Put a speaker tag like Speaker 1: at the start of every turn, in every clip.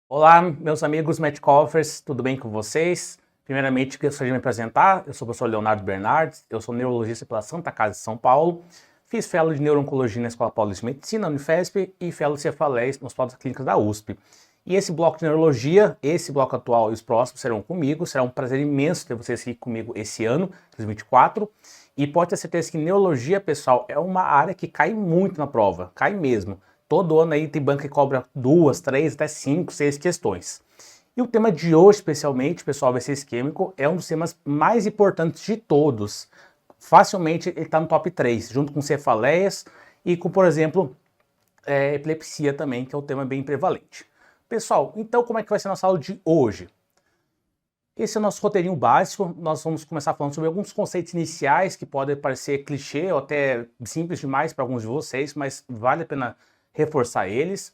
Speaker 1: Olá, meus amigos Medcoffers, tudo bem com vocês? Primeiramente, gostaria de me apresentar. Eu sou o professor Leonardo Bernardes, eu sou neurologista pela Santa Casa de São Paulo, fiz fellow de neuro-oncologia na Escola Paulista de Medicina, Unifesp, e fellow de Cefaleia no Hospital das Clínicas da USP. E esse bloco de neurologia, esse bloco atual e os próximos serão comigo. Será um prazer imenso ter vocês aqui comigo esse ano, 2024. E pode ter certeza que neurologia, pessoal, é uma área que cai muito na prova, cai mesmo. Todo ano aí tem banca que cobra 2, 3, até 5, 6 questões. E o tema de hoje, especialmente, pessoal, vai ser isquêmico, é um dos temas mais importantes de todos. Facilmente ele está no top 3, junto com cefaleias e com, por exemplo, epilepsia também, que é um tema bem prevalente. Pessoal, então como é que vai ser a nossa aula de hoje? Esse é o nosso roteirinho básico. Nós vamos começar falando sobre alguns conceitos iniciais que podem parecer clichê ou até simples demais para alguns de vocês, mas vale a pena reforçar eles.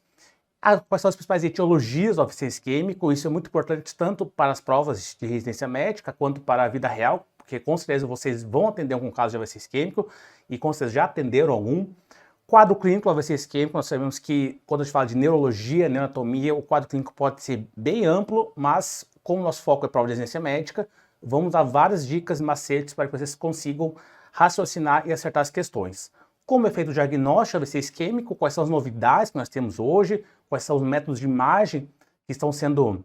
Speaker 1: Quais são as principais etiologias do AVC isquêmico? Isso é muito importante tanto para as provas de residência médica quanto para a vida real, porque com certeza vocês vão atender algum caso de AVC isquêmico e com certeza já atenderam algum. Quadro clínico do AVC isquêmico, nós sabemos que quando a gente fala de neurologia, neoanatomia, o quadro clínico pode ser bem amplo, mas como o nosso foco é prova de residência médica, vamos dar várias dicas e macetes para que vocês consigam raciocinar e acertar as questões. Como é feito o diagnóstico do AVC isquêmico, quais são as novidades que nós temos hoje, quais são os métodos de imagem que estão sendo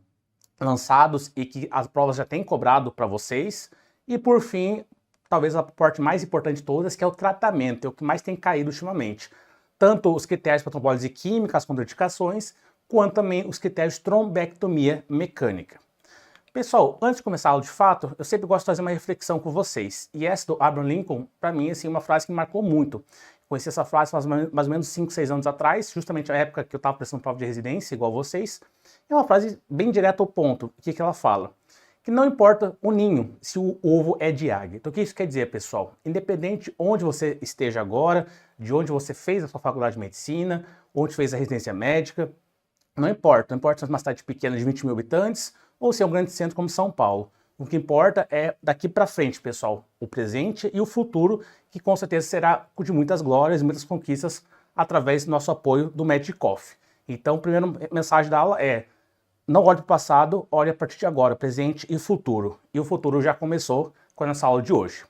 Speaker 1: lançados e que as provas já têm cobrado para vocês. E por fim, talvez a parte mais importante de todas, que é o tratamento, é o que mais tem caído ultimamente. Tanto os critérios para trombólise química, as contraindicações, quanto também os critérios de trombectomia mecânica. Pessoal, antes de começar a aula de fato, eu sempre gosto de fazer uma reflexão com vocês. E essa do Abraham Lincoln, para mim, assim, uma frase que me marcou muito. Conheci essa frase faz mais ou menos 5, 6 anos atrás, justamente na época que eu estava prestando prova de residência, igual vocês. É uma frase bem direta ao ponto. O que ela fala? Que não importa o ninho, se o ovo é de águia. Então o que isso quer dizer, pessoal? Independente de onde você esteja agora, de onde você fez a sua faculdade de medicina, onde fez a residência médica, não importa se é uma cidade pequena de 20 mil habitantes ou se é um grande centro como São Paulo. O que importa é daqui para frente, pessoal, o presente e o futuro, que com certeza será de muitas glórias e muitas conquistas através do nosso apoio do Medcoff. Então, a primeira mensagem da aula é: não olhe para o passado, olhe a partir de agora, presente e futuro. E o futuro já começou com a nossa aula de hoje.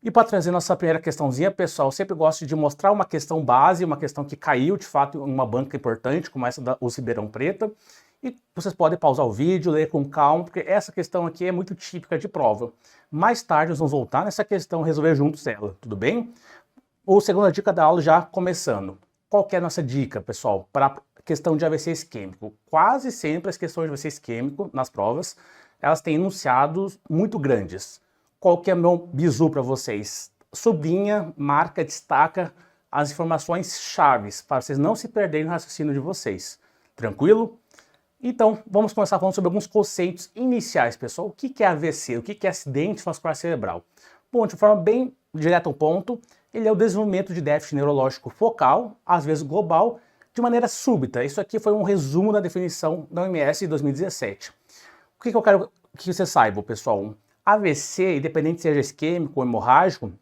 Speaker 1: E para trazer nossa primeira questãozinha, pessoal, eu sempre gosto de mostrar uma questão base, uma questão que caiu de fato em uma banca importante, como essa da USP Ribeirão Preto. E vocês podem pausar o vídeo, ler com calma, porque essa questão aqui é muito típica de prova. Mais tarde nós vamos voltar nessa questão e resolver juntos ela, tudo bem? Ou segunda dica da aula já começando. Qual que é a nossa dica, pessoal, para a questão de AVC isquêmico? Quase sempre as questões de AVC isquêmico nas provas, elas têm enunciados muito grandes. Qual que é o meu bizu para vocês? Sublinha, marca, destaca as informações chaves para vocês não se perderem no raciocínio de vocês. Tranquilo? Então, vamos começar falando sobre alguns conceitos iniciais, pessoal. O que é AVC? O que é acidente vascular cerebral? Bom, de forma bem direta ao ponto, ele é o desenvolvimento de déficit neurológico focal, às vezes global, de maneira súbita. Isso aqui foi um resumo da definição da OMS de 2017. O que eu quero que você saiba, pessoal? AVC, independente seja isquêmico ou hemorrágico,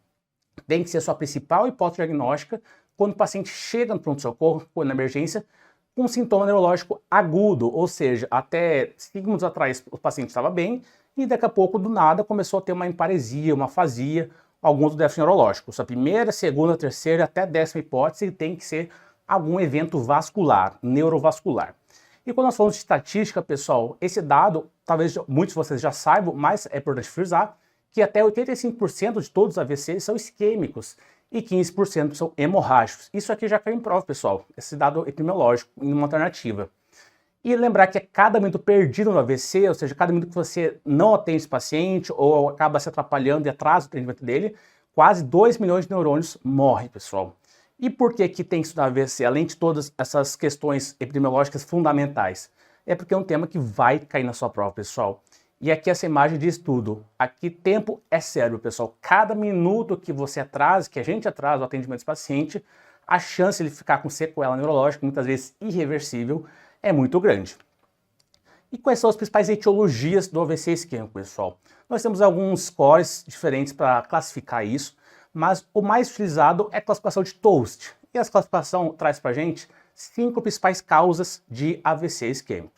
Speaker 1: tem que ser a sua principal hipótese diagnóstica quando o paciente chega no pronto-socorro ou na emergência com um sintoma neurológico agudo, ou seja, até 5 minutos atrás o paciente estava bem e daqui a pouco, do nada, começou a ter uma emparesia, uma afasia, algum outro déficit neurológico. Sua primeira, segunda, terceira, até 10ª hipótese tem que ser algum evento vascular, neurovascular. E quando nós falamos de estatística, pessoal, esse dado, talvez muitos de vocês já saibam, mas é importante frisar que até 85% de todos os AVCs são isquêmicos e 15% são hemorrágicos. Isso aqui já caiu em prova, pessoal, esse dado epidemiológico, em uma alternativa. E lembrar que a cada minuto perdido no AVC, ou seja, cada minuto que você não atende esse paciente ou acaba se atrapalhando e atrasa o atendimento dele, quase 2 milhões de neurônios morrem, pessoal. E por que que tem que estudar AVC, além de todas essas questões epidemiológicas fundamentais? É porque é um tema que vai cair na sua prova, pessoal. E aqui essa imagem diz tudo. Aqui tempo é cérebro, pessoal. Cada minuto que você atrasa, que a gente atrasa o atendimento desse paciente, a chance de ele ficar com sequela neurológica, muitas vezes irreversível, é muito grande. E quais são as principais etiologias do AVC isquêmico, pessoal? Nós temos alguns scores diferentes para classificar isso, mas o mais utilizado é a classificação de Toast. E essa classificação traz para a gente 5 principais causas de AVC isquêmico.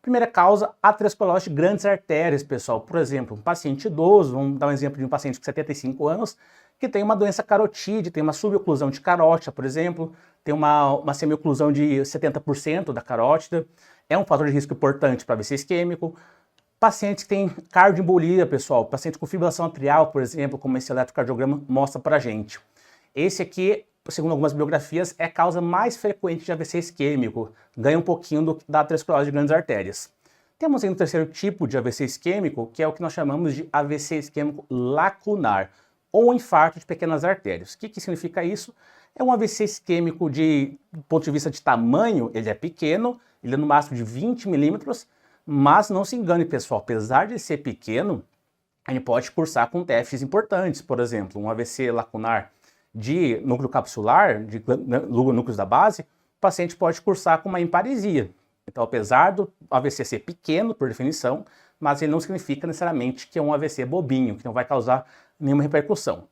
Speaker 1: Primeira causa, aterosclerose de grandes artérias, pessoal. Por exemplo, um paciente idoso, vamos dar um exemplo de um paciente com 75 anos, que tem uma doença carotídea, tem uma suboclusão de carótida, por exemplo, tem uma semioclusão de 70% da carótida, é um fator de risco importante para AVC isquêmico. Pacientes que têm cardioembolia, pessoal, paciente com fibrilação atrial, por exemplo, como esse eletrocardiograma mostra para a gente. Esse aqui, segundo algumas biografias, é a causa mais frequente de AVC isquêmico, ganha um pouquinho da aterosclerose de grandes artérias. Temos ainda um terceiro tipo de AVC isquêmico, que é o que nós chamamos de AVC isquêmico lacunar, ou infarto de pequenas artérias. O que significa isso? É um AVC isquêmico do ponto de vista de tamanho, ele é pequeno, ele é no máximo de 20 milímetros, mas não se engane, pessoal, apesar de ser pequeno, a gente pode cursar com TFs importantes, por exemplo, um AVC lacunar de núcleo capsular, de núcleos da base, o paciente pode cursar com uma emparesia. Então, apesar do AVC ser pequeno, por definição, mas ele não significa necessariamente que é um AVC bobinho, que não vai causar nenhuma repercussão.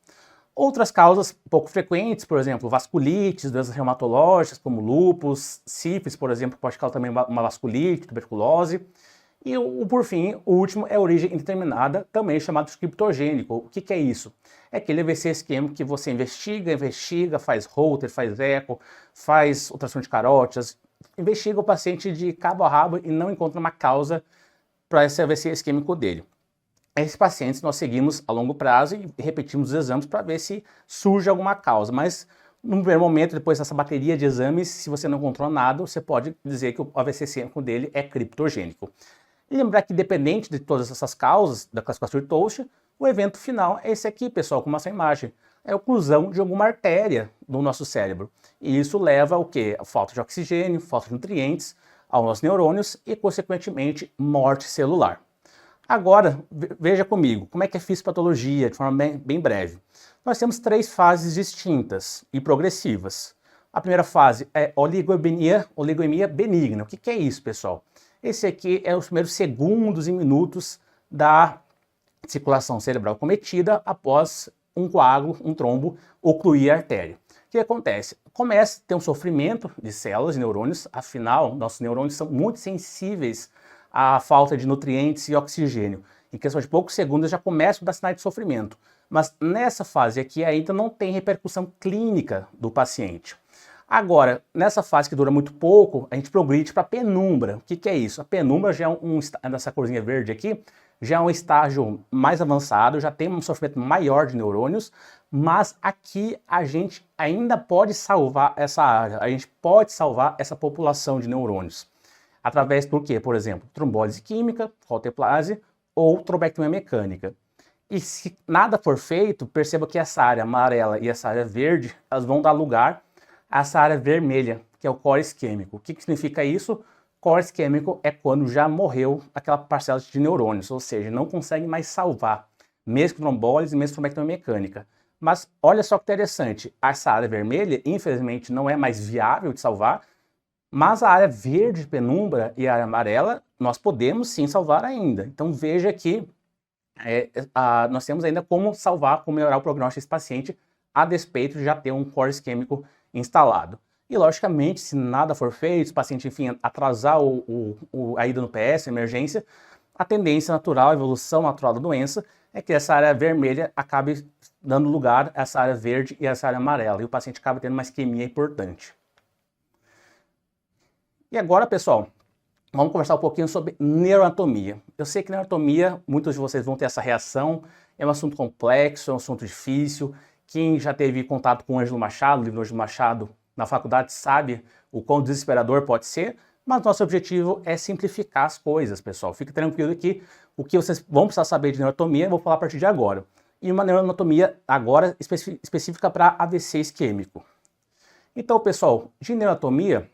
Speaker 1: Outras causas pouco frequentes, por exemplo, vasculites, doenças reumatológicas como lúpus, sífilis, por exemplo, pode causar também uma vasculite, tuberculose. E, por fim, o último é a origem indeterminada, também chamado de criptogênico. O que é isso? É aquele AVC isquêmico que você investiga, faz Holter, faz eco, faz ultrassom de carótidas, investiga o paciente de cabo a rabo e não encontra uma causa para esse AVC isquêmico dele. Esses pacientes nós seguimos a longo prazo e repetimos os exames para ver se surge alguma causa, mas no primeiro momento, depois dessa bateria de exames, se você não encontrou nada, você pode dizer que o AVC isquêmico dele é criptogênico. E lembrar que, independente de todas essas causas da classificação de Touch, o evento final é esse aqui, pessoal, como essa imagem. É a oclusão de alguma artéria do nosso cérebro. E isso leva ao quê? A falta de oxigênio, falta de nutrientes aos nossos neurônios e, consequentemente, morte celular. Agora, veja comigo, como é que é fisiopatologia, de forma bem breve. Nós temos 3 fases distintas e progressivas. A primeira fase é oligoemia benigna. O que é isso, pessoal? Esse aqui é os primeiros segundos e minutos da circulação cerebral cometida após um coágulo, um trombo, ocluir a artéria. O que acontece? Começa a ter um sofrimento de células e neurônios, afinal, nossos neurônios são muito sensíveis à falta de nutrientes e oxigênio. Em questão de poucos segundos já começa a dar sinais de sofrimento. Mas nessa fase aqui ainda não tem repercussão clínica do paciente. Agora, nessa fase que dura muito pouco, a gente progride para a penumbra. O que é isso? A penumbra já é nessa corzinha verde aqui, já é um estágio mais avançado, já tem um sofrimento maior de neurônios, mas aqui a gente ainda pode salvar essa área, a gente pode salvar essa população de neurônios. Através do que, por exemplo, trombólise química, colteplase ou trombectomia mecânica. E se nada for feito, perceba que essa área amarela e essa área verde, elas vão dar lugar a essa área vermelha, que é o core isquêmico. O que significa isso? Core isquêmico é quando já morreu aquela parcela de neurônios, ou seja, não consegue mais salvar, mesmo com trombólise, mesmo com trombectomia mecânica. Mas olha só que interessante, essa área vermelha, infelizmente, não é mais viável de salvar, mas a área verde, penumbra, e a área amarela, nós podemos sim salvar ainda. Então veja que nós temos ainda como salvar, como melhorar o prognóstico desse paciente, a despeito de já ter um core isquêmico instalado. E logicamente, se nada for feito, se o paciente, enfim, atrasar a ida no PS, a emergência, a tendência natural, a evolução natural da doença, é que essa área vermelha acabe dando lugar a essa área verde e essa área amarela, e o paciente acaba tendo uma isquemia importante. E agora, pessoal, vamos conversar um pouquinho sobre neuroanatomia. Eu sei que neuroanatomia, muitos de vocês vão ter essa reação, é um assunto complexo, é um assunto difícil. Quem já teve contato com o Ângelo Machado, o livro do Ângelo Machado, na faculdade, sabe o quão desesperador pode ser, mas nosso objetivo é simplificar as coisas, pessoal. Fique tranquilo que o que vocês vão precisar saber de neuroanatomia, eu vou falar a partir de agora. E uma neuroanatomia agora específica para AVC isquêmico. Então, pessoal, de neuroanatomia,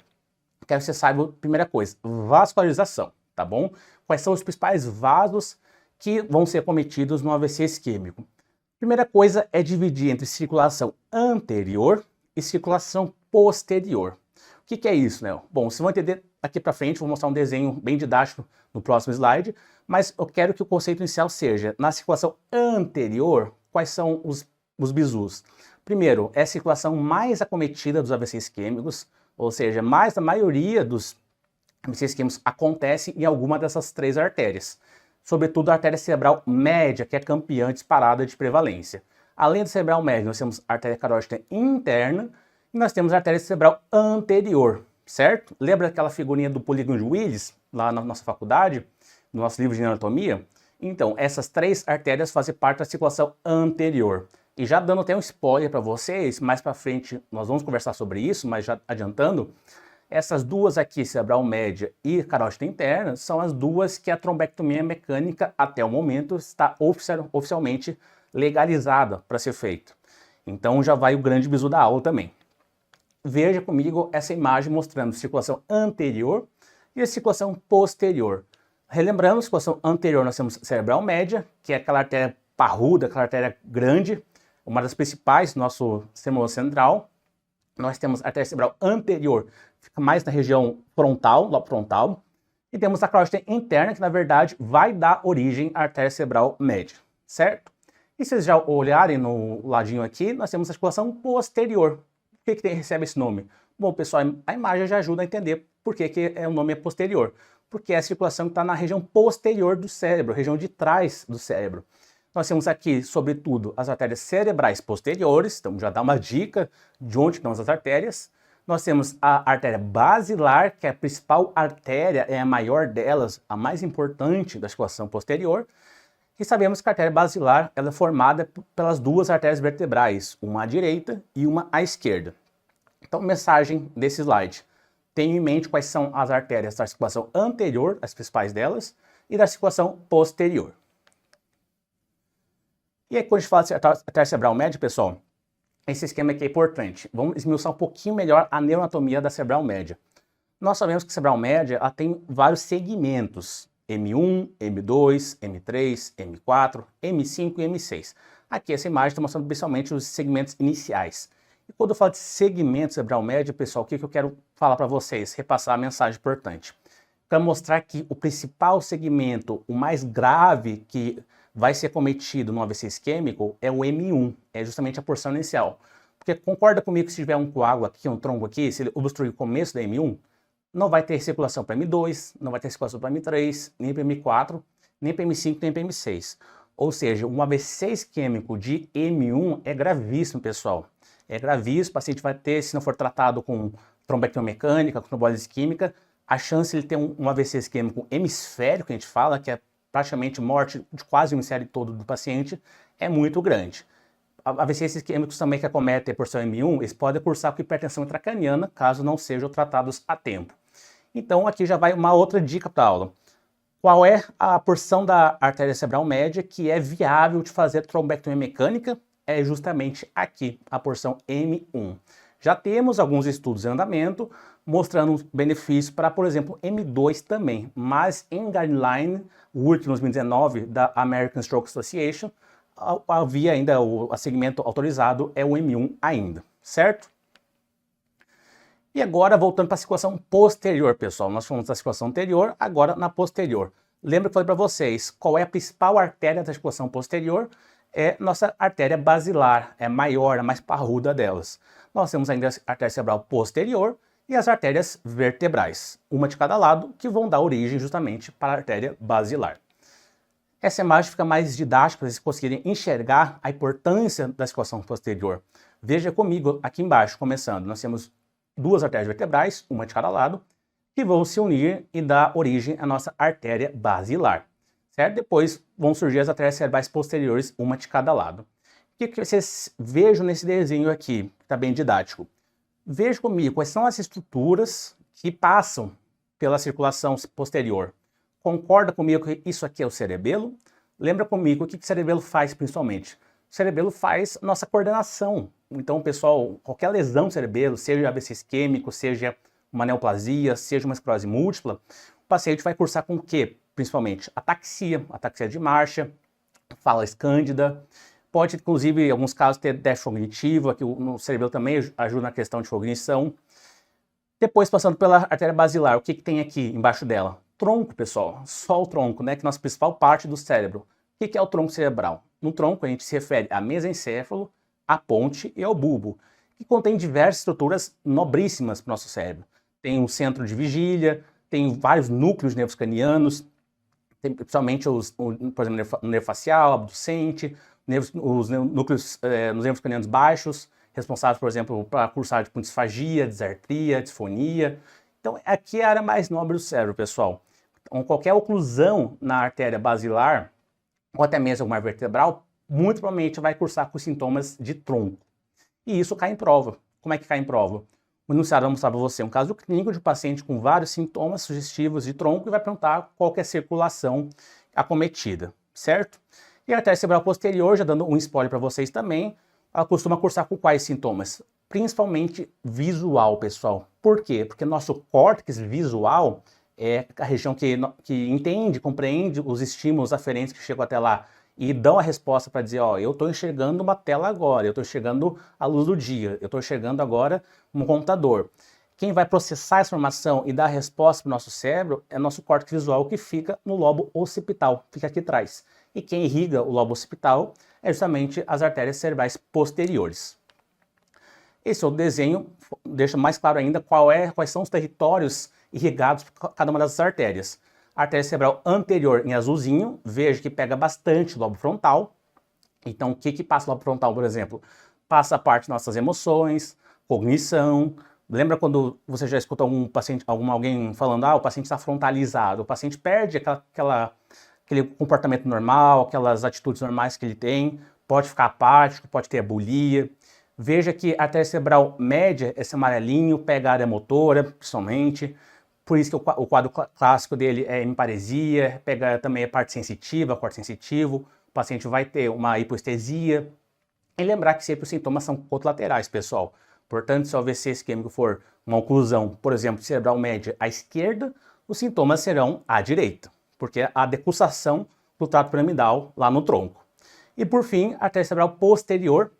Speaker 1: quero que você saiba a primeira coisa, vascularização, tá bom? Quais são os principais vasos que vão ser acometidos no AVC isquêmico? Primeira coisa é dividir entre circulação anterior e circulação posterior. O que é isso, né? Bom, vocês vão entender aqui para frente, vou mostrar um desenho bem didático no próximo slide, mas eu quero que o conceito inicial seja, na circulação anterior, quais são os bisus? Primeiro, é a circulação mais acometida dos AVC isquêmicos, ou seja, mais da maioria dos AVC isquêmicos acontecem em alguma dessas 3 artérias. Sobretudo a artéria cerebral média, que é campeã disparada de prevalência. Além da cerebral média, nós temos a artéria carótida interna e nós temos a artéria cerebral anterior, certo? Lembra aquela figurinha do polígono de Willis, lá na nossa faculdade, no nosso livro de anatomia? Então, essas 3 artérias fazem parte da circulação anterior. E já dando até um spoiler para vocês, mais para frente nós vamos conversar sobre isso, mas já adiantando, essas duas aqui, cerebral média e carótida interna, são as duas que a trombectomia mecânica, até o momento, está oficialmente legalizada para ser feito. Então já vai o grande bizu da aula também. Veja comigo essa imagem mostrando circulação anterior e a circulação posterior. Relembrando, a circulação anterior nós temos cerebral média, que é aquela artéria parruda, aquela artéria grande, uma das principais do nosso sistema central. Nós temos a artéria cerebral anterior, fica mais na região frontal, lobo frontal. E temos a carótida interna, que na verdade vai dar origem à artéria cerebral média, certo? E se vocês já olharem no ladinho aqui, nós temos a circulação posterior. Por que recebe esse nome? Bom, pessoal, a imagem já ajuda a entender por que o nome é posterior. Porque é a circulação que está na região posterior do cérebro, região de trás do cérebro. Nós temos aqui, sobretudo, as artérias cerebrais posteriores, então já dá uma dica de onde estão as artérias. Nós temos a artéria basilar, que é a principal artéria, é a maior delas, a mais importante da circulação posterior. E sabemos que a artéria basilar ela é formada pelas 2 artérias vertebrais, uma à direita e uma à esquerda. Então, mensagem desse slide. Tenha em mente quais são as artérias da circulação anterior, as principais delas, e da circulação posterior. E aí, quando a gente fala de artéria cerebral média, pessoal, esse esquema aqui é importante. Vamos esmiuçar um pouquinho melhor a neuroanatomia da cerebral média. Nós sabemos que a cerebral média ela tem vários segmentos. M1, M2, M3, M4, M5 e M6. Aqui essa imagem está mostrando principalmente os segmentos iniciais. E quando eu falo de segmento cerebral médio, pessoal, o que eu quero falar para vocês? Repassar a mensagem importante. Quero mostrar que o principal segmento, o mais grave que vai ser cometido no AVC isquêmico é o M1, é justamente a porção inicial. Porque concorda comigo que se tiver um coágulo aqui, um trombo aqui, se ele obstruir o começo da M1, não vai ter circulação para M2, não vai ter circulação para M3, nem para M4, nem para M5, nem para M6. Ou seja, um AVC isquêmico de M1 é gravíssimo, pessoal. É gravíssimo, o paciente vai ter, se não for tratado com trombectomia mecânica, com trombólise isquêmica, a chance de ele ter um AVC isquêmico hemisférico, que a gente fala, que é praticamente morte de quase o hemisfério todo do paciente, é muito grande. AVCs isquêmicos também que acometem a porção M1, eles podem cursar com hipertensão intracraniana, caso não sejam tratados a tempo. Então aqui já vai uma outra dica para a aula. Qual é a porção da artéria cerebral média que é viável de fazer trombectomia mecânica? É justamente aqui, a porção M1. Já temos alguns estudos em andamento mostrando benefícios para, por exemplo, M2 também, mas em guideline, o último 2019 da American Stroke Association, havia ainda o segmento autorizado é o M1 ainda, certo? E agora voltando para a circulação posterior, pessoal. Nós falamos da circulação anterior, agora na posterior. Lembra que eu falei para vocês, qual é a principal artéria da circulação posterior? É nossa artéria basilar, é maior, a mais parruda delas. Nós temos ainda a artéria cerebral posterior e as artérias vertebrais, uma de cada lado, que vão dar origem justamente para a artéria basilar. Essa imagem fica mais didática para vocês conseguirem enxergar a importância da circulação posterior. Veja comigo aqui embaixo, começando, nós temos 2 artérias vertebrais, uma de cada lado, que vão se unir e dar origem à nossa artéria basilar, certo? Depois vão surgir as artérias cerebrais posteriores, uma de cada lado. O que vocês vejam nesse desenho aqui, que está bem didático? Veja comigo quais são as estruturas que passam pela circulação posterior. Concorda comigo que isso aqui é o cerebelo? Lembra comigo o que o cerebelo faz principalmente? O cerebelo faz nossa coordenação. Então, pessoal, qualquer lesão do cerebelo, seja AVC isquêmico, seja uma neoplasia, seja uma esclerose múltipla, o paciente vai cursar com o quê? Principalmente ataxia de marcha, fala escândida, pode, inclusive, em alguns casos, ter déficit cognitivo, aqui no cerebelo também ajuda na questão de cognição. Depois, passando pela artéria basilar, o que tem aqui embaixo dela? Tronco, pessoal, só o tronco, né, que é a nossa principal parte do cérebro. O que é o tronco cerebral? No tronco, a gente se refere a mesencéfalo, a ponte e ao bulbo, que contém diversas estruturas nobríssimas para o nosso cérebro. Tem um centro de vigília, tem vários núcleos de nervos cranianos, tem principalmente por exemplo, o nervo facial, abducente, os núcleos nos nervos cranianos baixos, responsáveis, por exemplo, para cursar tipo, disfagia, disartria, disfonia. Então, aqui é a área mais nobre do cérebro, pessoal. Então, qualquer oclusão na artéria basilar, ou até mesmo alguma vertebral, muito provavelmente vai cursar com sintomas de tronco. E isso cai em prova. Como é que cai em prova? O enunciado vai mostrar para você um caso clínico de um paciente com vários sintomas sugestivos de tronco e vai perguntar qual que é a circulação acometida, certo? E a artéria cerebral posterior, já dando um spoiler para vocês também, ela costuma cursar com quais sintomas? Principalmente visual, pessoal. Por quê? Porque nosso córtex visual é a região que entende, compreende os estímulos aferentes que chegam até lá e dão a resposta para dizer, ó, eu estou enxergando uma tela agora, eu estou enxergando a luz do dia, eu estou enxergando agora um computador. Quem vai processar essa informação e dar a resposta para o nosso cérebro é nosso córtex visual, que fica no lobo occipital, fica aqui atrás. E quem irriga o lobo occipital é justamente as artérias cerebrais posteriores. Esse outro desenho deixa mais claro ainda quais são os territórios irrigados por cada uma dessas artérias. A artéria cerebral anterior em azulzinho, veja que pega bastante o lobo frontal. Então, o que passa no lobo frontal, por exemplo? Passa a parte das nossas emoções, cognição. Lembra quando você já escuta alguém falando, o paciente está frontalizado, o paciente perde aquele comportamento normal, aquelas atitudes normais que ele tem, pode ficar apático, pode ter abulia. Veja que a artéria cerebral média, esse amarelinho, pega a área motora, principalmente. Por isso que o quadro clássico dele é hemiparesia, pega também a parte sensitiva, corte sensitivo. O paciente vai ter uma hipoestesia. E lembrar que sempre os sintomas são colaterais, pessoal. Portanto, se o AVC isquêmico for uma oclusão, por exemplo, cerebral média à esquerda, os sintomas serão à direita, porque é a decussação do trato piramidal lá no tronco. E por fim, a artéria cerebral posterior,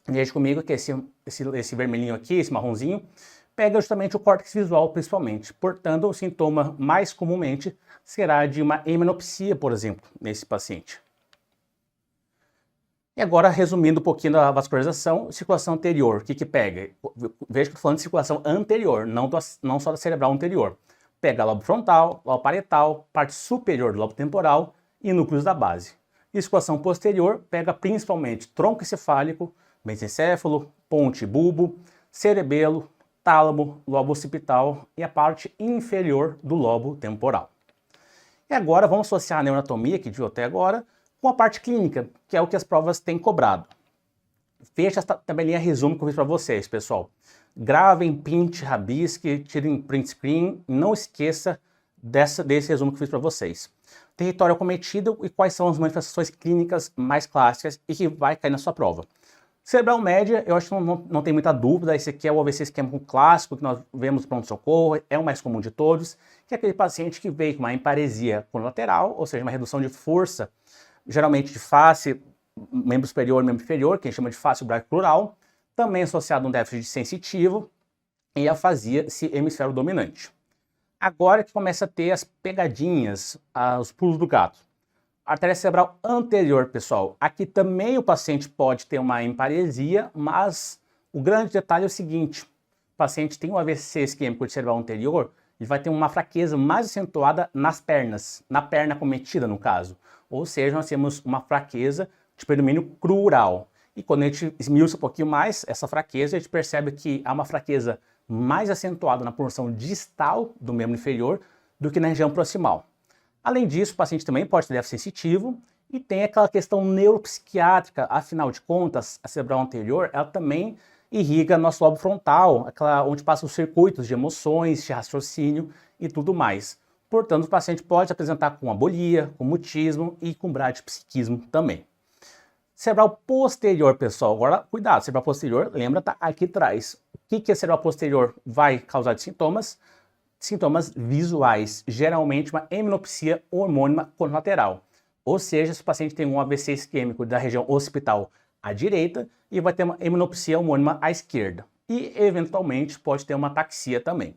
Speaker 1: veja comigo que esse vermelhinho aqui, esse marronzinho, pega justamente o córtex visual principalmente. Portanto, o sintoma mais comumente será de uma hemenopsia, por exemplo, nesse paciente. E agora, resumindo um pouquinho da vascularização, circulação anterior, o que pega? Veja que eu estou falando de circulação anterior, não só da cerebral anterior. Pega lobo frontal, lobo parietal, parte superior do lobo temporal e núcleos da base. E circulação posterior pega principalmente tronco encefálico, mesencéfalo, ponte bulbo, cerebelo, tálamo, lobo occipital e a parte inferior do lobo temporal. E agora vamos associar a neuroanatomia, que viu até agora, com a parte clínica, que é o que as provas têm cobrado. Veja essa tabelinha resumo que eu fiz para vocês, pessoal. Gravem, pinte, rabisque, tirem print screen, não esqueça desse resumo que eu fiz para vocês. Território acometido e quais são as manifestações clínicas mais clássicas e que vai cair na sua prova. Cerebral média, eu acho que não tem muita dúvida, esse aqui é o AVC isquêmico clássico que nós vemos no pronto-socorro, é o mais comum de todos, que é aquele paciente que veio com uma emparesia colateral, ou seja, uma redução de força, geralmente de face, membro superior e membro inferior, que a gente chama de face braquial, também associado a um déficit sensitivo e afasia esse hemisfério dominante. Agora que começa a ter as pegadinhas, os pulos do gato. Artéria cerebral anterior, pessoal, aqui também o paciente pode ter uma emparesia, mas o grande detalhe é o seguinte, o paciente tem um AVC isquêmico de cerebral anterior, ele vai ter uma fraqueza mais acentuada nas pernas, na perna acometida no caso, ou seja, nós temos uma fraqueza de predomínio crural. E quando a gente esmiuça um pouquinho mais essa fraqueza, a gente percebe que há uma fraqueza mais acentuada na porção distal do membro inferior do que na região proximal. Além disso, o paciente também pode ter déficit sensitivo e tem aquela questão neuropsiquiátrica, afinal de contas, a cerebral anterior, ela também irriga nosso lobo frontal, onde passam os circuitos de emoções, de raciocínio e tudo mais. Portanto, o paciente pode apresentar com abolia, com mutismo e com bradipsiquismo também. Cerebral posterior, pessoal, agora cuidado, cerebral posterior, lembra, tá aqui atrás. O que a cerebral posterior vai causar de sintomas? Sintomas visuais, geralmente uma hemenopsia hormônima colateral. Ou seja, se o paciente tem um AVC isquêmico da região occipital à direita e vai ter uma hemenopsia homônima à esquerda. E, eventualmente, pode ter uma ataxia também.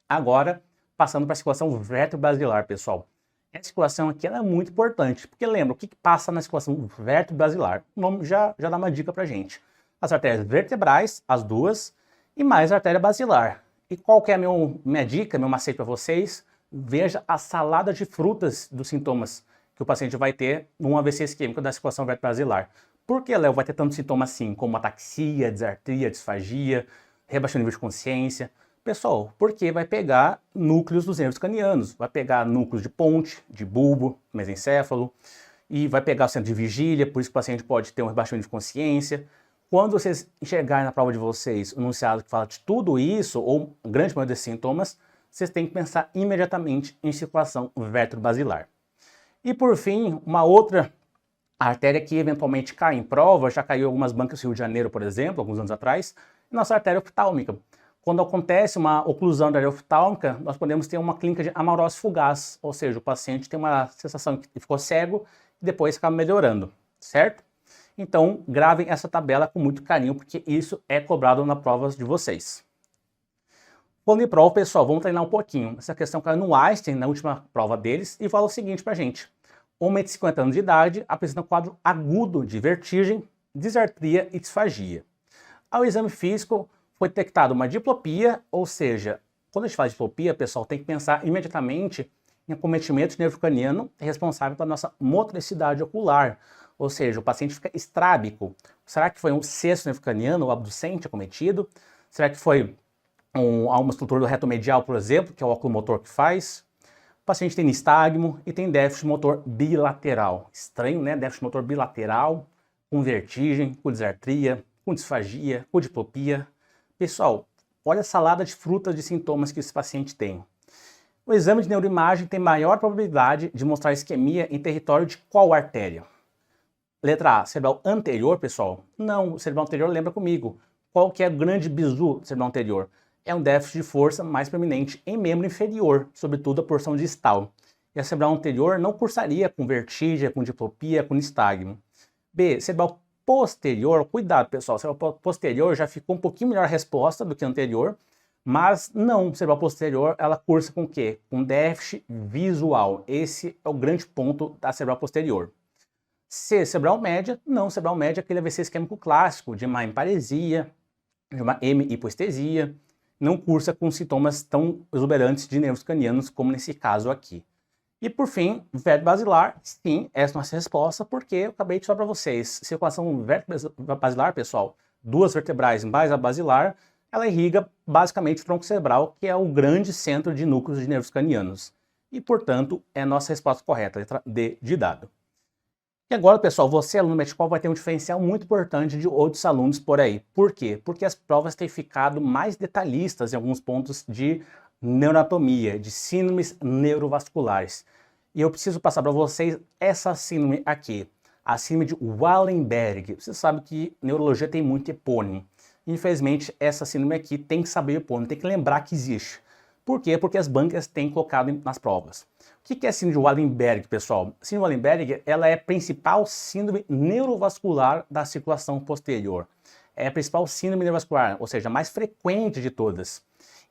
Speaker 1: Agora, passando para a circulação vertebrobasilar, pessoal. Essa circulação aqui ela é muito importante, porque lembra, o que passa na circulação vertebrobasilar? O nome já dá uma dica para gente. As artérias vertebrais, as duas, e mais a artéria basilar. E qual que é a minha dica, meu macete para vocês? Veja a salada de frutas dos sintomas que o paciente vai ter num AVC isquêmico da circulação vertebral-basilar. Por que, Léo, vai ter tantos sintomas assim, como ataxia, disartria, disfagia, rebaixamento nível de consciência? Pessoal, porque vai pegar núcleos dos nervos cranianos, vai pegar núcleos de ponte, de bulbo, mesencéfalo, e vai pegar o centro de vigília, por isso que o paciente pode ter um rebaixamento de consciência. Quando vocês enxergarem na prova de vocês um enunciado que fala de tudo isso, ou grande maioria desses sintomas, vocês têm que pensar imediatamente em circulação vertebro-basilar. E por fim, uma outra artéria que eventualmente cai em prova, já caiu em algumas bancas do Rio de Janeiro, por exemplo, alguns anos atrás, nossa artéria oftálmica. Quando acontece uma oclusão da artéria oftálmica, nós podemos ter uma clínica de amarose fugaz, ou seja, o paciente tem uma sensação que ficou cego e depois acaba melhorando, certo? Então, gravem essa tabela com muito carinho, porque isso é cobrado na prova de vocês. Falando em prova, pessoal, vamos treinar um pouquinho. Essa questão caiu no Einstein, na última prova deles, e fala o seguinte pra gente. Homem de 50 anos de idade apresenta um quadro agudo de vertigem, disartria e disfagia. Ao exame físico, foi detectada uma diplopia, ou seja, quando a gente fala de diplopia, pessoal, tem que pensar imediatamente em acometimento de nervo craniano responsável pela nossa motricidade ocular, ou seja, o paciente fica estrábico. Será que foi um sexto nervo craniano, o abducente, acometido? Será que foi uma estrutura do reto medial, por exemplo, que é o oculomotor que faz? O paciente tem nistagmo e tem déficit motor bilateral. Estranho, né? Déficit motor bilateral, com vertigem, com disartria, com disfagia, com diplopia. Pessoal, olha a salada de frutas de sintomas que esse paciente tem. O exame de neuroimagem tem maior probabilidade de mostrar isquemia em território de qual artéria? Letra A, cerebral anterior, pessoal? Não, o cerebral anterior, lembra comigo. Qual que é o grande bizu do cerebral anterior? É um déficit de força mais proeminente em membro inferior, sobretudo a porção distal. E a cerebral anterior não cursaria com vertigem, com diplopia, com nistagmo. B, cerebral posterior, cuidado pessoal, cerebral posterior já ficou um pouquinho melhor a resposta do que a anterior, mas não, cerebral posterior ela cursa com o quê? Com déficit visual. Esse é o grande ponto da cerebral posterior. C, cerebral média, não, cerebral média é aquele AVC isquêmico clássico, de uma hemparesia, de uma hemihipoestesia, não cursa com sintomas tão exuberantes de nervos cranianos como nesse caso aqui. E por fim, vertebro-basilar, sim, essa é a nossa resposta, porque eu acabei de falar para vocês, circulação vertebro-basilar, pessoal, duas vertebrais mais a basilar, ela irriga basicamente o tronco cerebral, que é o grande centro de núcleos de nervos cranianos. E, portanto, é a nossa resposta correta, letra D de dado. E agora, pessoal, você, aluno Medicol, vai ter um diferencial muito importante de outros alunos por aí. Por quê? Porque as provas têm ficado mais detalhistas em alguns pontos de neuroanatomia, de síndromes neurovasculares. E eu preciso passar para vocês essa síndrome aqui, a síndrome de Wallenberg. Você sabe que neurologia tem muito epônimo. Infelizmente, essa síndrome aqui tem que saber o epônimo, tem que lembrar que existe. Por quê? Porque as bancas têm colocado nas provas. O que é a síndrome de Wallenberg, pessoal? A síndrome de Wallenberg, ela é a principal síndrome neurovascular da circulação posterior. É a principal síndrome neurovascular, ou seja, a mais frequente de todas.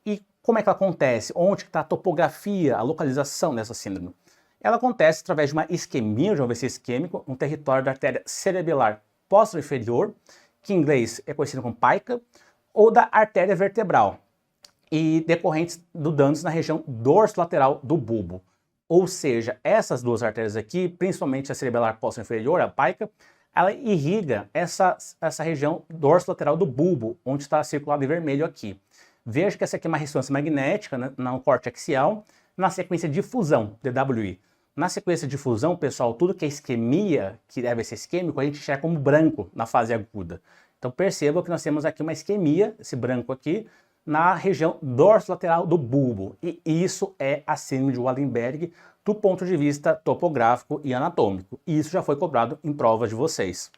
Speaker 1: E como é que ela acontece? Onde está a topografia, a localização dessa síndrome? Ela acontece através de uma isquemia, de um AVC isquêmico, no território da artéria cerebelar posterior-inferior, que em inglês é conhecido como PICA, ou da artéria vertebral, e decorrentes do danos na região dorsolateral do bulbo. Ou seja, essas duas artérias aqui, principalmente a cerebelar posterior-inferior, a PICA, ela irriga essa região dorsolateral do bulbo, onde está circulado em vermelho aqui. Veja que essa aqui é uma ressonância magnética, né, no corte axial, na sequência de fusão, DWI. Na sequência de fusão, pessoal, tudo que é isquemia, que deve ser isquêmico, a gente enxerga como branco na fase aguda. Então perceba que nós temos aqui uma isquemia, esse branco aqui, na região dorsolateral do bulbo. E isso é a síndrome de Wallenberg do ponto de vista topográfico e anatômico. E isso já foi cobrado em provas de vocês.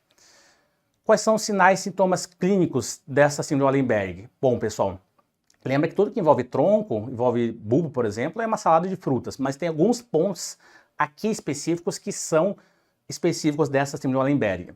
Speaker 1: Quais são os sinais e sintomas clínicos dessa síndrome de Wallenberg? Bom, pessoal, lembra que tudo que envolve tronco, envolve bulbo, por exemplo, é uma salada de frutas, mas tem alguns pontos aqui específicos que são específicos dessa síndrome de Wallenberg.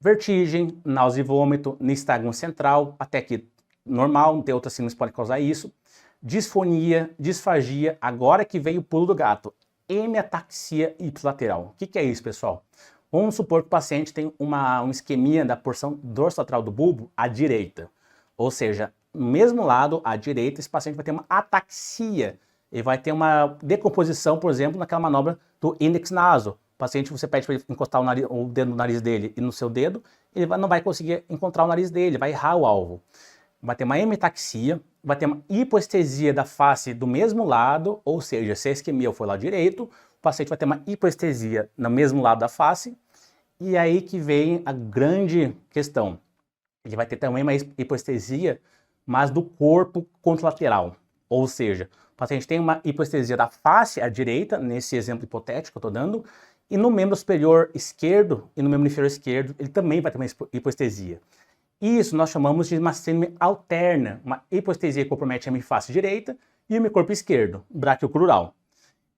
Speaker 1: Vertigem, náusea e vômito, nistagmo central, até aqui normal, não tem outras síndromes que podem causar isso. Disfonia, disfagia, agora que veio o pulo do gato, hemiataxia ipsilateral. O que é isso, pessoal? Vamos supor que o paciente tem uma isquemia da porção dorsolateral do bulbo à direita. Ou seja, no mesmo lado, à direita, esse paciente vai ter uma ataxia. Ele vai ter uma decomposição, por exemplo, naquela manobra do index naso. O paciente, você pede para ele encostar o dedo no nariz dele e no seu dedo, ele não vai conseguir encontrar o nariz dele, vai errar o alvo. Vai ter uma hemitaxia, vai ter uma hipoestesia da face do mesmo lado, ou seja, se a isquemia for lá direito, o paciente vai ter uma hipoestesia no mesmo lado da face, e aí que vem a grande questão. Ele vai ter também uma hipoestesia, mas do corpo contralateral, ou seja, o paciente tem uma hipoestesia da face à direita, nesse exemplo hipotético que eu estou dando, e no membro superior esquerdo e no membro inferior esquerdo, ele também vai ter uma hipoestesia. Isso nós chamamos de uma síndrome alterna, uma hipoestesia que compromete a hemiface direita e o hemicorpo esquerdo, braquiocrural.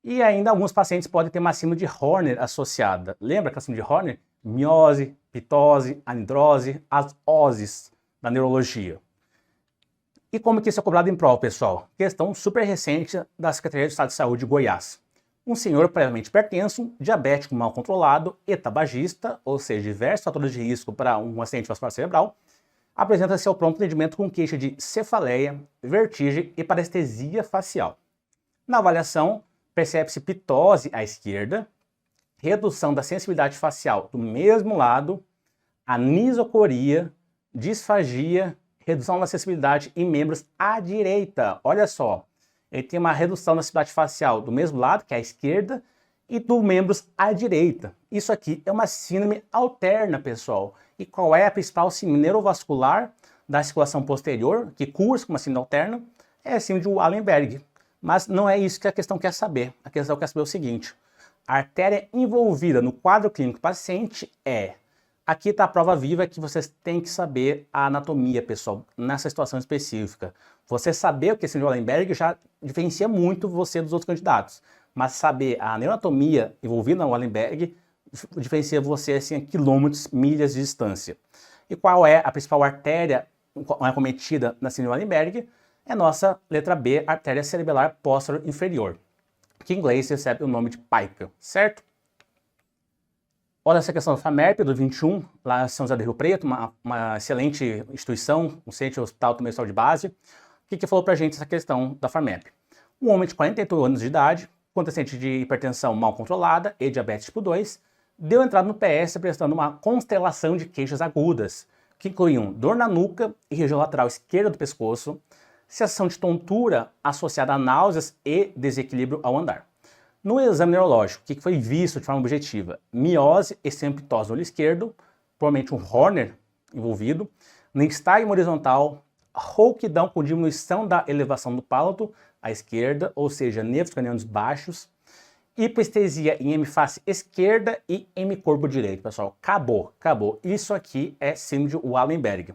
Speaker 1: E ainda alguns pacientes podem ter uma síndrome de Horner associada. Lembra que a síndrome de Horner? Miose, pitose, anidrose, as oses da neurologia. E como que isso é cobrado em prova, pessoal? Questão super recente da Secretaria de Estado de Saúde de Goiás. Um senhor previamente hipertenso, diabético mal controlado e tabagista, ou seja, diversos fatores de risco para um acidente vascular cerebral, apresenta seu pronto atendimento com queixa de cefaleia, vertigem e parestesia facial. Na avaliação, percebe-se pitose à esquerda, redução da sensibilidade facial do mesmo lado, anisocoria, disfagia, redução da sensibilidade em membros à direita. Olha só, ele tem uma redução da sensibilidade facial do mesmo lado, que é a esquerda, e dos membros à direita. Isso aqui é uma síndrome alterna, pessoal. E qual é a principal síndrome neurovascular da articulação posterior, que cursa com uma síndrome alterna? É a síndrome de Wallenberg. Mas não é isso que a questão quer saber. A questão quer saber o seguinte: a artéria envolvida no quadro clínico do paciente é... Aqui está a prova viva que vocês têm que saber a anatomia, pessoal, nessa situação específica. Você saber o que é síndrome de Wallenberg já diferencia muito você dos outros candidatos. Mas saber a neuroanatomia envolvida no Wallenberg diferencia você assim, a quilômetros, milhas de distância. E qual é a principal artéria acometida na síndrome de Wallenberg? É a nossa letra B, artéria cerebelar posterior inferior, que em inglês recebe o nome de PICA, certo? Olha essa questão da FAMERP do 21, lá em São José do Rio Preto, uma excelente instituição, um centro hospital também de base. O que falou pra gente essa questão da FAMERP? Um homem de 48 anos de idade, com antecedente de hipertensão mal controlada e diabetes tipo 2, deu entrada no PS apresentando uma constelação de queixas agudas, que incluíam dor na nuca e região lateral esquerda do pescoço, sensação de tontura associada a náuseas e desequilíbrio ao andar. No exame neurológico, o que foi visto de forma objetiva? Miose e sempitose no olho esquerdo, provavelmente um Horner envolvido, nistagmo horizontal, rouquidão com diminuição da elevação do palato à esquerda, ou seja, nervos cranianos baixos, hipoestesia em hemiface esquerda e hemicorpo direito, pessoal. Acabou. Isso aqui é síndrome de Wallenberg.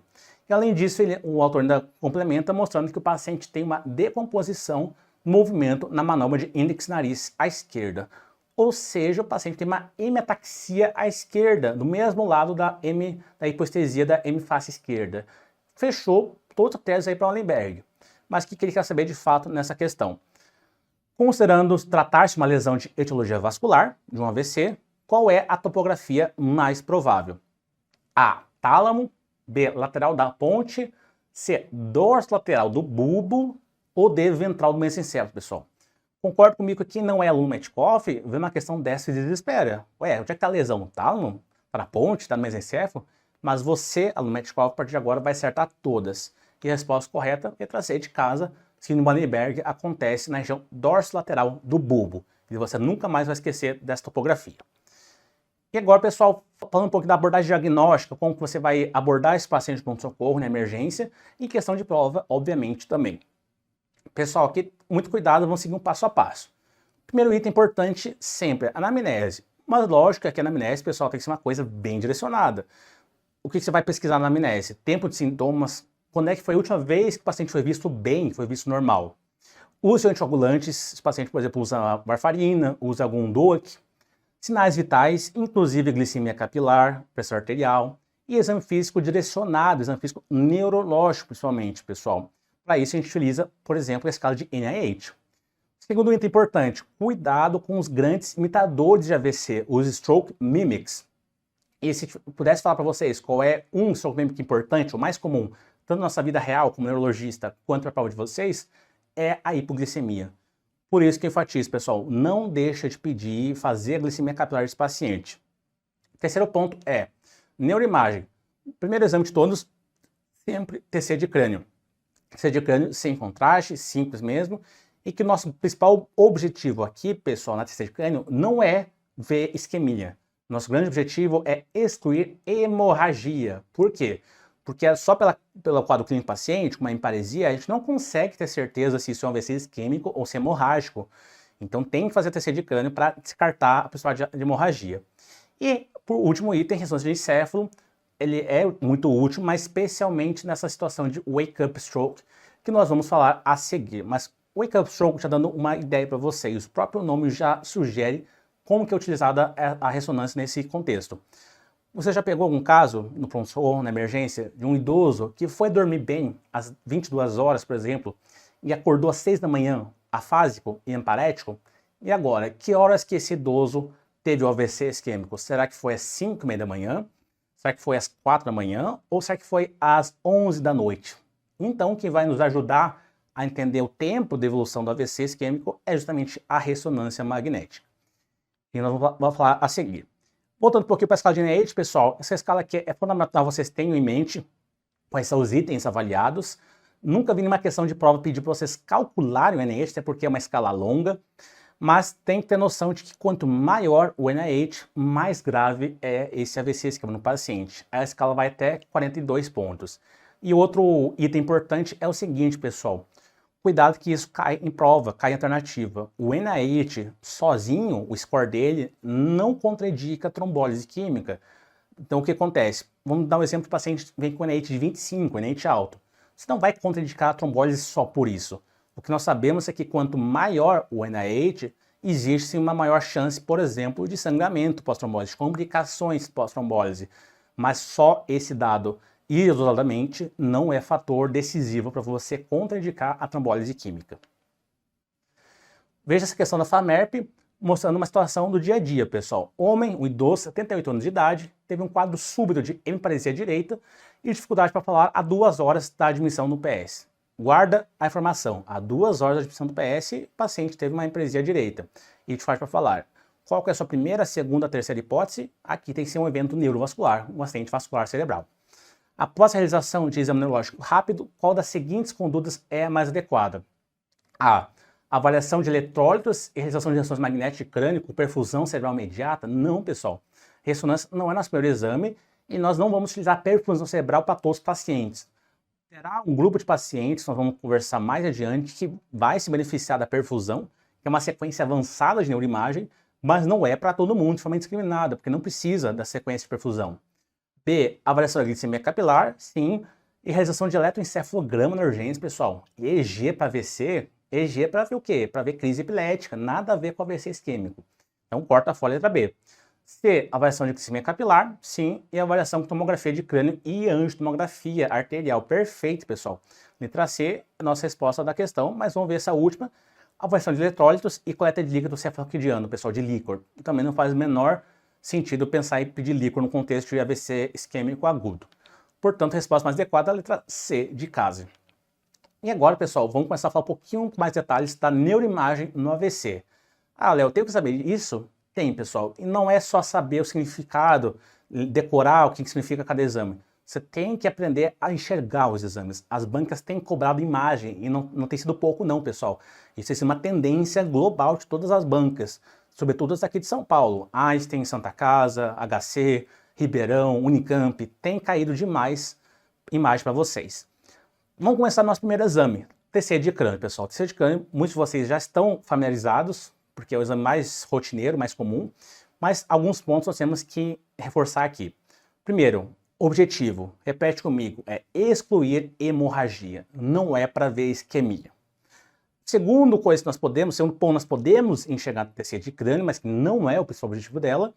Speaker 1: E além disso, o autor ainda complementa mostrando que o paciente tem uma decomposição movimento na manobra de índex-nariz à esquerda. Ou seja, o paciente tem uma hemataxia à esquerda, do mesmo lado da hipoestesia da hemiface esquerda. Fechou toda a tese aí para Wallenberg. Mas o que ele quer saber de fato nessa questão? Considerando tratar-se de uma lesão de etiologia vascular, de um AVC, qual é a topografia mais provável? A. Tálamo. B. Lateral da ponte. C. Dorso lateral do bulbo. Ou D, ventral do mesencéfalo, pessoal. Concorda comigo que não é aluno Metcalf, vendo uma questão dessa e desespera. Ué, onde é que está a lesão? No tálamo? Está na ponte? Está no mesencéfalo? Mas você, aluno Metcalf, a partir de agora vai acertar todas. E a resposta correta é trazer de casa, síndrome de Wallenberg acontece na região dorsolateral do bulbo. E você nunca mais vai esquecer dessa topografia. E agora, pessoal, falando um pouco da abordagem diagnóstica, como que você vai abordar esse paciente de pronto-socorro na emergência, e questão de prova, obviamente, também. Pessoal, aqui, muito cuidado, vamos seguir um passo a passo. Primeiro item importante, sempre, anamnese. Mas lógico que a anamnese, pessoal, tem que ser uma coisa bem direcionada. O que você vai pesquisar na anamnese? Tempo de sintomas, quando é que foi a última vez que o paciente foi visto bem, foi visto normal? Use anticoagulantes, se o paciente, por exemplo, usa varfarina, usa algum DOAC. Sinais vitais, inclusive glicemia capilar, pressão arterial. E exame físico direcionado, exame físico neurológico, principalmente, pessoal. Para isso, a gente utiliza, por exemplo, a escala de NIH. Segundo item importante, cuidado com os grandes imitadores de AVC, os stroke mimics. E se pudesse falar para vocês qual é um stroke mimic importante, o mais comum, tanto na nossa vida real como neurologista, quanto para a prova de vocês, é a hipoglicemia. Por isso que eu enfatizo, pessoal, não deixa de pedir e fazer a glicemia capilar desse paciente. Terceiro ponto é neuroimagem. Primeiro exame de todos, sempre TC de crânio. TC de crânio sem contraste, simples mesmo, e que o nosso principal objetivo aqui, pessoal, na TC de crânio, não é ver isquemia. Nosso grande objetivo é excluir hemorragia. Por quê? Porque só pelo quadro clínico do paciente, com uma emparesia, a gente não consegue ter certeza se isso é um AVC isquêmico ou se é hemorrágico. Então tem que fazer TC de crânio para descartar a possibilidade de hemorragia. E, por último item, ressonância de encéfalo. Ele é muito útil, mas especialmente nessa situação de wake-up stroke, que nós vamos falar a seguir. Mas wake-up stroke, já dando uma ideia para vocês, o próprio nome já sugere como que é utilizada a ressonância nesse contexto. Você já pegou algum caso no pronto-socorro, na emergência, de um idoso que foi dormir bem às 22 horas, por exemplo, e acordou às 6 da manhã, afásico e emparético? E agora, que horas que esse idoso teve o AVC isquêmico? Será que foi às 5h30 da manhã? Será que foi às 4 da manhã? Ou será que foi às 11 da noite? Então, o que vai nos ajudar a entender o tempo de evolução do AVC isquêmico é justamente a ressonância magnética. E nós vamos falar a seguir. Voltando um pouquinho para a escala de NIH, pessoal, essa escala aqui é fundamental vocês tenham em mente quais são os itens avaliados. Nunca vi nenhuma questão de prova pedir para vocês calcularem o NIH, até porque é uma escala longa, mas tem que ter noção de que quanto maior o NIH, mais grave é esse AVC isquêmico no paciente. A escala vai até 42 pontos. E outro item importante é o seguinte, pessoal. Cuidado que isso cai em prova, cai em alternativa. O NIH sozinho, o score dele, não contraindica trombólise química. Então o que acontece? Vamos dar um exemplo do paciente que vem com NIH de 25, NIH alto. Você não vai contraindicar a trombólise só por isso. O que nós sabemos é que quanto maior o NIH, existe uma maior chance, por exemplo, de sangramento pós-trombólise, de complicações pós-trombólise. Mas só esse dado isoladamente não é fator decisivo para você contraindicar a trombólise química. Veja essa questão da FAMERP mostrando uma situação do dia a dia, pessoal. Homem, um idoso, 78 anos de idade, teve um quadro súbito de hemiparesia direita e dificuldade para falar a 2 horas da admissão no PS. Guarda a informação, a 2 horas da admissão do PS, o paciente teve uma hemiparesia direita e dificuldade para falar. Qual que é a sua primeira, segunda, terceira hipótese? Aqui tem que ser um evento neurovascular, um acidente vascular cerebral. Após a realização de exame neurológico rápido, qual das seguintes condutas é a mais adequada? A. Avaliação de eletrólitos e realização de ressonância magnética de crânio com perfusão cerebral imediata? Não, pessoal. Ressonância não é nosso primeiro exame e nós não vamos utilizar perfusão cerebral para todos os pacientes. Terá um grupo de pacientes, nós vamos conversar mais adiante, que vai se beneficiar da perfusão, que é uma sequência avançada de neuroimagem, mas não é para todo mundo de forma indiscriminada, porque não precisa da sequência de perfusão. B. Avaliação da glicemia capilar, sim. E realização de eletroencefalograma na urgência, pessoal. E EEG para AVC, EEG para ver o quê? Para ver crise epilética, nada a ver com AVC isquêmico. Então corta fora a letra B. C. Avaliação de glicemia capilar, sim. E avaliação com tomografia de crânio e angiotomografia arterial. Perfeito, pessoal. Letra C, a nossa resposta da questão, mas vamos ver essa última. Avaliação de eletrólitos e coleta de líquido cefaloquidiano, pessoal, de líquor. Também não faz o menor sentido pensar em pedir líquor no contexto de AVC isquêmico agudo. Portanto, a resposta mais adequada é a letra C, de Case. E agora, pessoal, vamos começar a falar um pouquinho mais detalhes da neuroimagem no AVC. Ah, Léo, tenho que saber isso? Tem, pessoal. E não é só saber o significado, decorar o que significa cada exame. Você tem que aprender a enxergar os exames. As bancas têm cobrado imagem e não tem sido pouco não, pessoal. Isso tem sido uma tendência global de todas as bancas, sobretudo as aqui de São Paulo. Einstein, Santa Casa, HC, Ribeirão, Unicamp, tem caído demais imagem para vocês. Vamos começar nosso primeiro exame, TC de crânio, pessoal. TC de crânio, muitos de vocês já estão familiarizados, porque é o exame mais rotineiro, mais comum, mas alguns pontos nós temos que reforçar aqui. Primeiro, objetivo, repete comigo, é excluir hemorragia, não é para ver isquemia. Segundo coisa que nós podemos enxergar no TC de crânio, mas que não é o principal objetivo dela,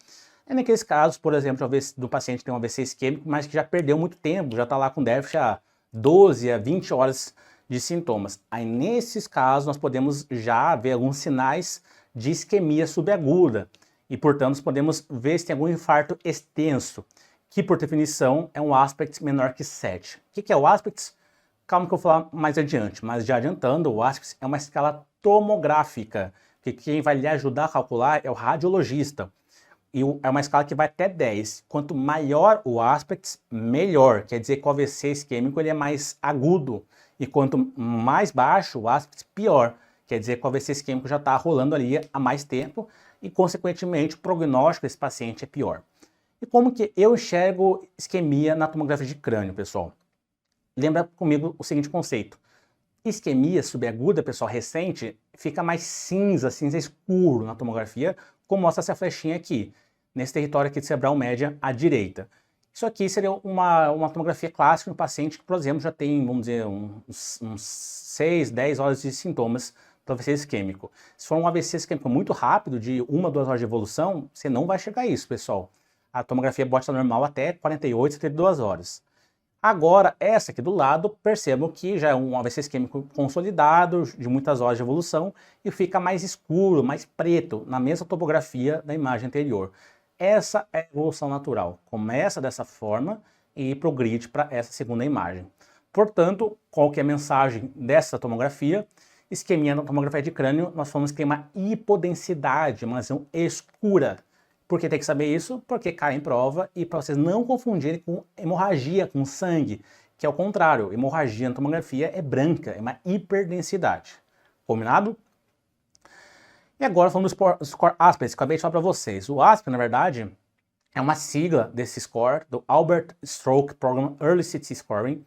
Speaker 1: é naqueles casos, por exemplo, do paciente que tem um AVC isquêmico, mas que já perdeu muito tempo, já está lá com déficit há 12 a 20 horas de sintomas. Aí nesses casos nós podemos já ver alguns sinais de isquemia subaguda e, portanto, podemos ver se tem algum infarto extenso, que por definição é um aspect menor que 7. O que é o aspect? calma que eu vou falar mais adiante, mas já adiantando, o ASPEX é uma escala tomográfica, que quem vai lhe ajudar a calcular é o radiologista. E é uma escala que vai até 10. Quanto maior o aspects, melhor. Quer dizer que o AVC isquêmico ele é mais agudo. E quanto mais baixo o aspects, pior. Quer dizer que o AVC isquêmico já está rolando ali há mais tempo e, consequentemente, o prognóstico desse paciente é pior. E como que eu enxergo isquemia na tomografia de crânio, pessoal? Lembra comigo o seguinte conceito. Isquemia subaguda, pessoal, recente, fica mais cinza, cinza escuro na tomografia, como mostra essa flechinha aqui, nesse território aqui de cerebral média à direita. Isso aqui seria uma tomografia clássica no paciente que, por exemplo, já tem, vamos dizer, uns 6, 10 horas de sintomas do AVC isquêmico. Se for um AVC isquêmico muito rápido, de 1 a 2 horas de evolução, você não vai chegar a isso, pessoal. A tomografia pode estar normal até 48, 72 horas. Agora, essa aqui do lado, percebam que já é um AVC isquêmico consolidado, de muitas horas de evolução, e fica mais escuro, mais preto, na mesma topografia da imagem anterior. Essa é a evolução natural. Começa dessa forma e progride para essa segunda imagem. Portanto, qual que é a mensagem dessa tomografia? Isquemia na tomografia de crânio, nós falamos que tem uma hipodensidade, uma lesão escura. Por que tem que saber isso? Porque cai em prova e para vocês não confundirem com hemorragia, com sangue, que é o contrário. Hemorragia na tomografia é branca, é uma hiperdensidade. Combinado? E agora falando do score ASPEX, que eu acabei de falar para vocês. O ASPEX, na verdade, é uma sigla desse score, do Albert Stroke Program Early CT Scoring,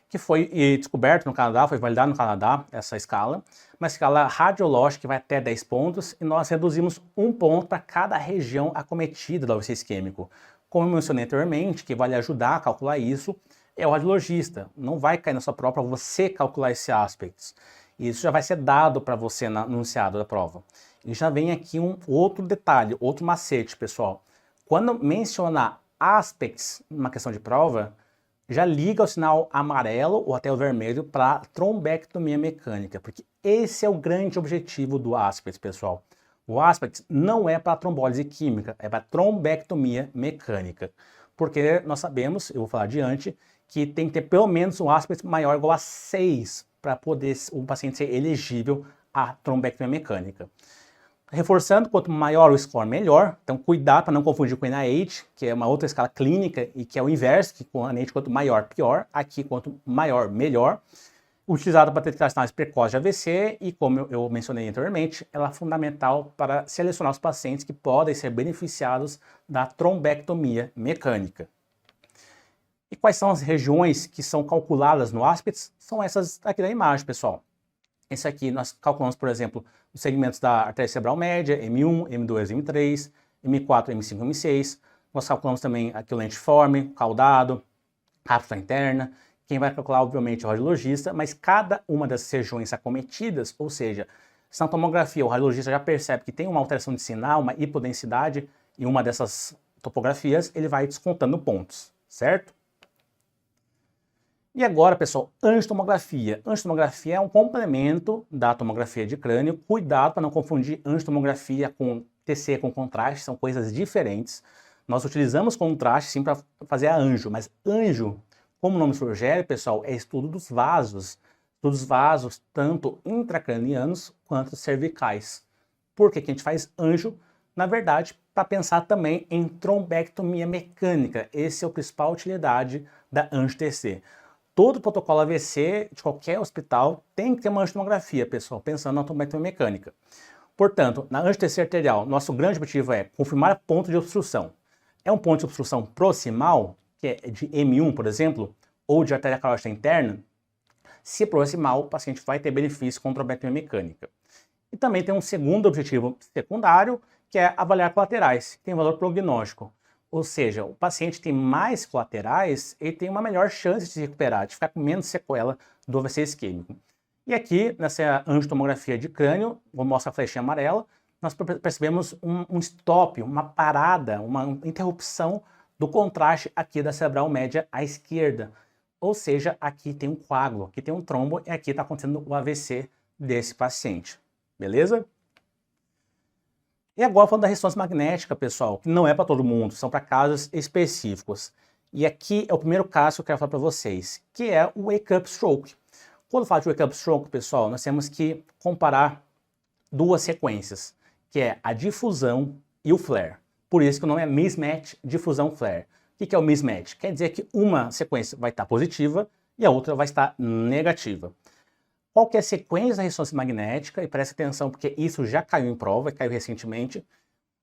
Speaker 1: que foi descoberto no Canadá, foi validado no Canadá, essa escala, uma escala radiológica que vai até 10 pontos, e nós reduzimos 1 ponto para cada região acometida do AVC isquêmico. Como eu mencionei anteriormente, que vai lhe ajudar a calcular isso é o radiologista. Não vai cair na sua prova você calcular esse aspects. Isso já vai ser dado para você no enunciado da prova. E já vem aqui um outro detalhe, outro macete, pessoal. Quando mencionar aspects numa questão de prova, já liga o sinal amarelo ou até o vermelho para trombectomia mecânica, porque esse é o grande objetivo do aspects, pessoal. O aspects não é para trombólise química, é para trombectomia mecânica. Porque nós sabemos, eu vou falar adiante, que tem que ter pelo menos um aspects maior ou igual a 6 para poder o paciente ser elegível à trombectomia mecânica. Reforçando, quanto maior o score, melhor. Então, cuidado para não confundir com o NIH, que é uma outra escala clínica e que é o inverso, que com o NIH, quanto maior, pior. Aqui, quanto maior, melhor. Utilizada para detectar sinais precoces de AVC e, como eu mencionei anteriormente, ela é fundamental para selecionar os pacientes que podem ser beneficiados da trombectomia mecânica. E quais são as regiões que são calculadas no aspects? São essas aqui da imagem, pessoal. Esse aqui nós calculamos, por exemplo, os segmentos da artéria cerebral média, M1, M2, M3, M4, M5, M6. Nós calculamos também aqui o lentiforme, caudado, cápsula interna. Quem vai calcular, obviamente, é o radiologista, mas cada uma das regiões acometidas, ou seja, se na tomografia o radiologista já percebe que tem uma alteração de sinal, uma hipodensidade em uma dessas topografias, ele vai descontando pontos, certo? E agora, pessoal, angiotomografia. Angiotomografia é um complemento da tomografia de crânio. Cuidado para não confundir angiotomografia com TC, com contraste, são coisas diferentes. Nós utilizamos contraste sim para fazer a angio, mas angio, como o nome sugere, pessoal, é estudo dos vasos. Dos vasos, tanto intracranianos quanto cervicais. Por que a gente faz angio? Na verdade, para pensar também em trombectomia mecânica. Essa é a principal utilidade da angio-TC. Todo protocolo AVC de qualquer hospital tem que ter uma angiotomografia, pessoal, pensando na trombectomia mecânica. Portanto, na angio-TC arterial, nosso grande objetivo é confirmar ponto de obstrução. É um ponto de obstrução proximal, que é de M1, por exemplo, ou de artéria carótida interna. Se proximal, o paciente vai ter benefício com trombectomia mecânica. E também tem um segundo objetivo secundário, que é avaliar colaterais, que tem valor prognóstico. Ou seja, o paciente tem mais colaterais, ele tem uma melhor chance de se recuperar, de ficar com menos sequela do AVC isquêmico. E aqui, nessa angiotomografia de crânio, vou mostrar a flechinha amarela, nós percebemos um stop, uma parada, uma interrupção do contraste aqui da cerebral média à esquerda. Ou seja, aqui tem um coágulo, aqui tem um trombo e aqui está acontecendo o AVC desse paciente. Beleza? E agora falando da ressonância magnética, pessoal, que não é para todo mundo, são para casos específicos. E aqui é o primeiro caso que eu quero falar para vocês, que é o Wake Up Stroke. Quando eu falo de Wake Up Stroke, pessoal, nós temos que comparar duas sequências, que é a difusão e o flare. Por isso que o nome é mismatch difusão-flare. O que é o mismatch? Quer dizer que uma sequência vai estar positiva e a outra vai estar negativa. Qual que é a sequência da ressonância magnética? E preste atenção porque isso já caiu em prova, caiu recentemente.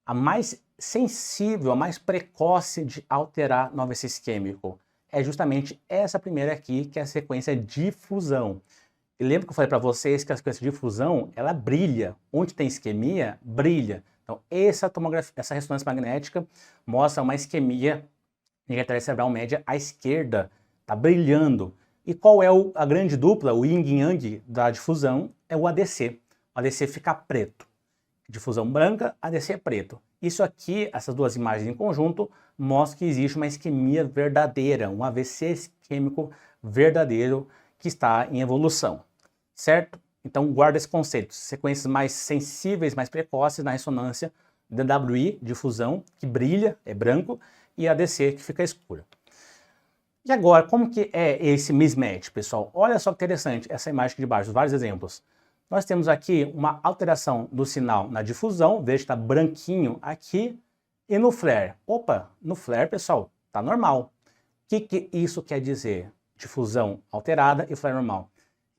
Speaker 1: A mais sensível, a mais precoce de alterar no AVC isquêmico é justamente essa primeira aqui, que é a sequência difusão. E lembra que eu falei para vocês que a sequência de difusão, ela brilha. Onde tem isquemia, brilha. Então, essa ressonância magnética mostra uma isquemia de artéria cerebral média à esquerda. Está brilhando. E qual é a grande dupla, o yin e yang da difusão? É o ADC. O ADC fica preto. Difusão branca, ADC é preto. Isso aqui, essas duas imagens em conjunto, mostram que existe uma isquemia verdadeira, um AVC isquêmico verdadeiro que está em evolução, certo? Então guarda esse conceito, sequências mais sensíveis, mais precoces na ressonância, DWI, difusão, que brilha, é branco, e ADC, que fica escura. E agora, como que é esse mismatch, pessoal? Olha só que interessante essa imagem aqui de baixo, vários exemplos. Nós temos aqui uma alteração do sinal na difusão, veja que está branquinho aqui, e no flare. Opa, no flare, pessoal, está normal. O que isso quer dizer? Difusão alterada e flare normal.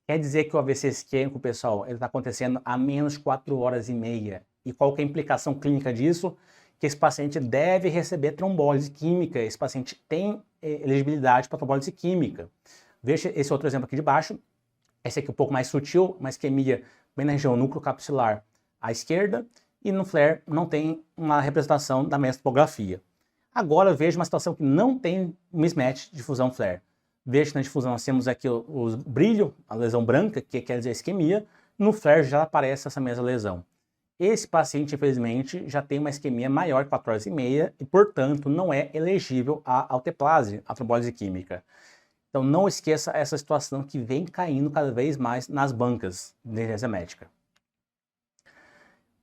Speaker 1: Quer dizer que o AVC isquêmico, pessoal, ele está acontecendo a menos 4 horas e meia. E qual que é a implicação clínica disso? Que esse paciente deve receber trombólise química, esse paciente tem elegibilidade para trombólise química. Veja esse outro exemplo aqui de baixo. Esse aqui é um pouco mais sutil, uma isquemia bem na região núcleo capsular à esquerda, e no flare não tem uma representação da mestopografia. Agora veja uma situação que não tem mismatch difusão flare. Veja que na difusão nós temos aqui o brilho, a lesão branca, que quer dizer isquemia, no flare já aparece essa mesma lesão. Esse paciente, infelizmente, já tem uma isquemia maior que 4 horas e meia e, portanto, não é elegível à alteplase, à trombólise química. Então não esqueça essa situação que vem caindo cada vez mais nas bancas de emergência médica.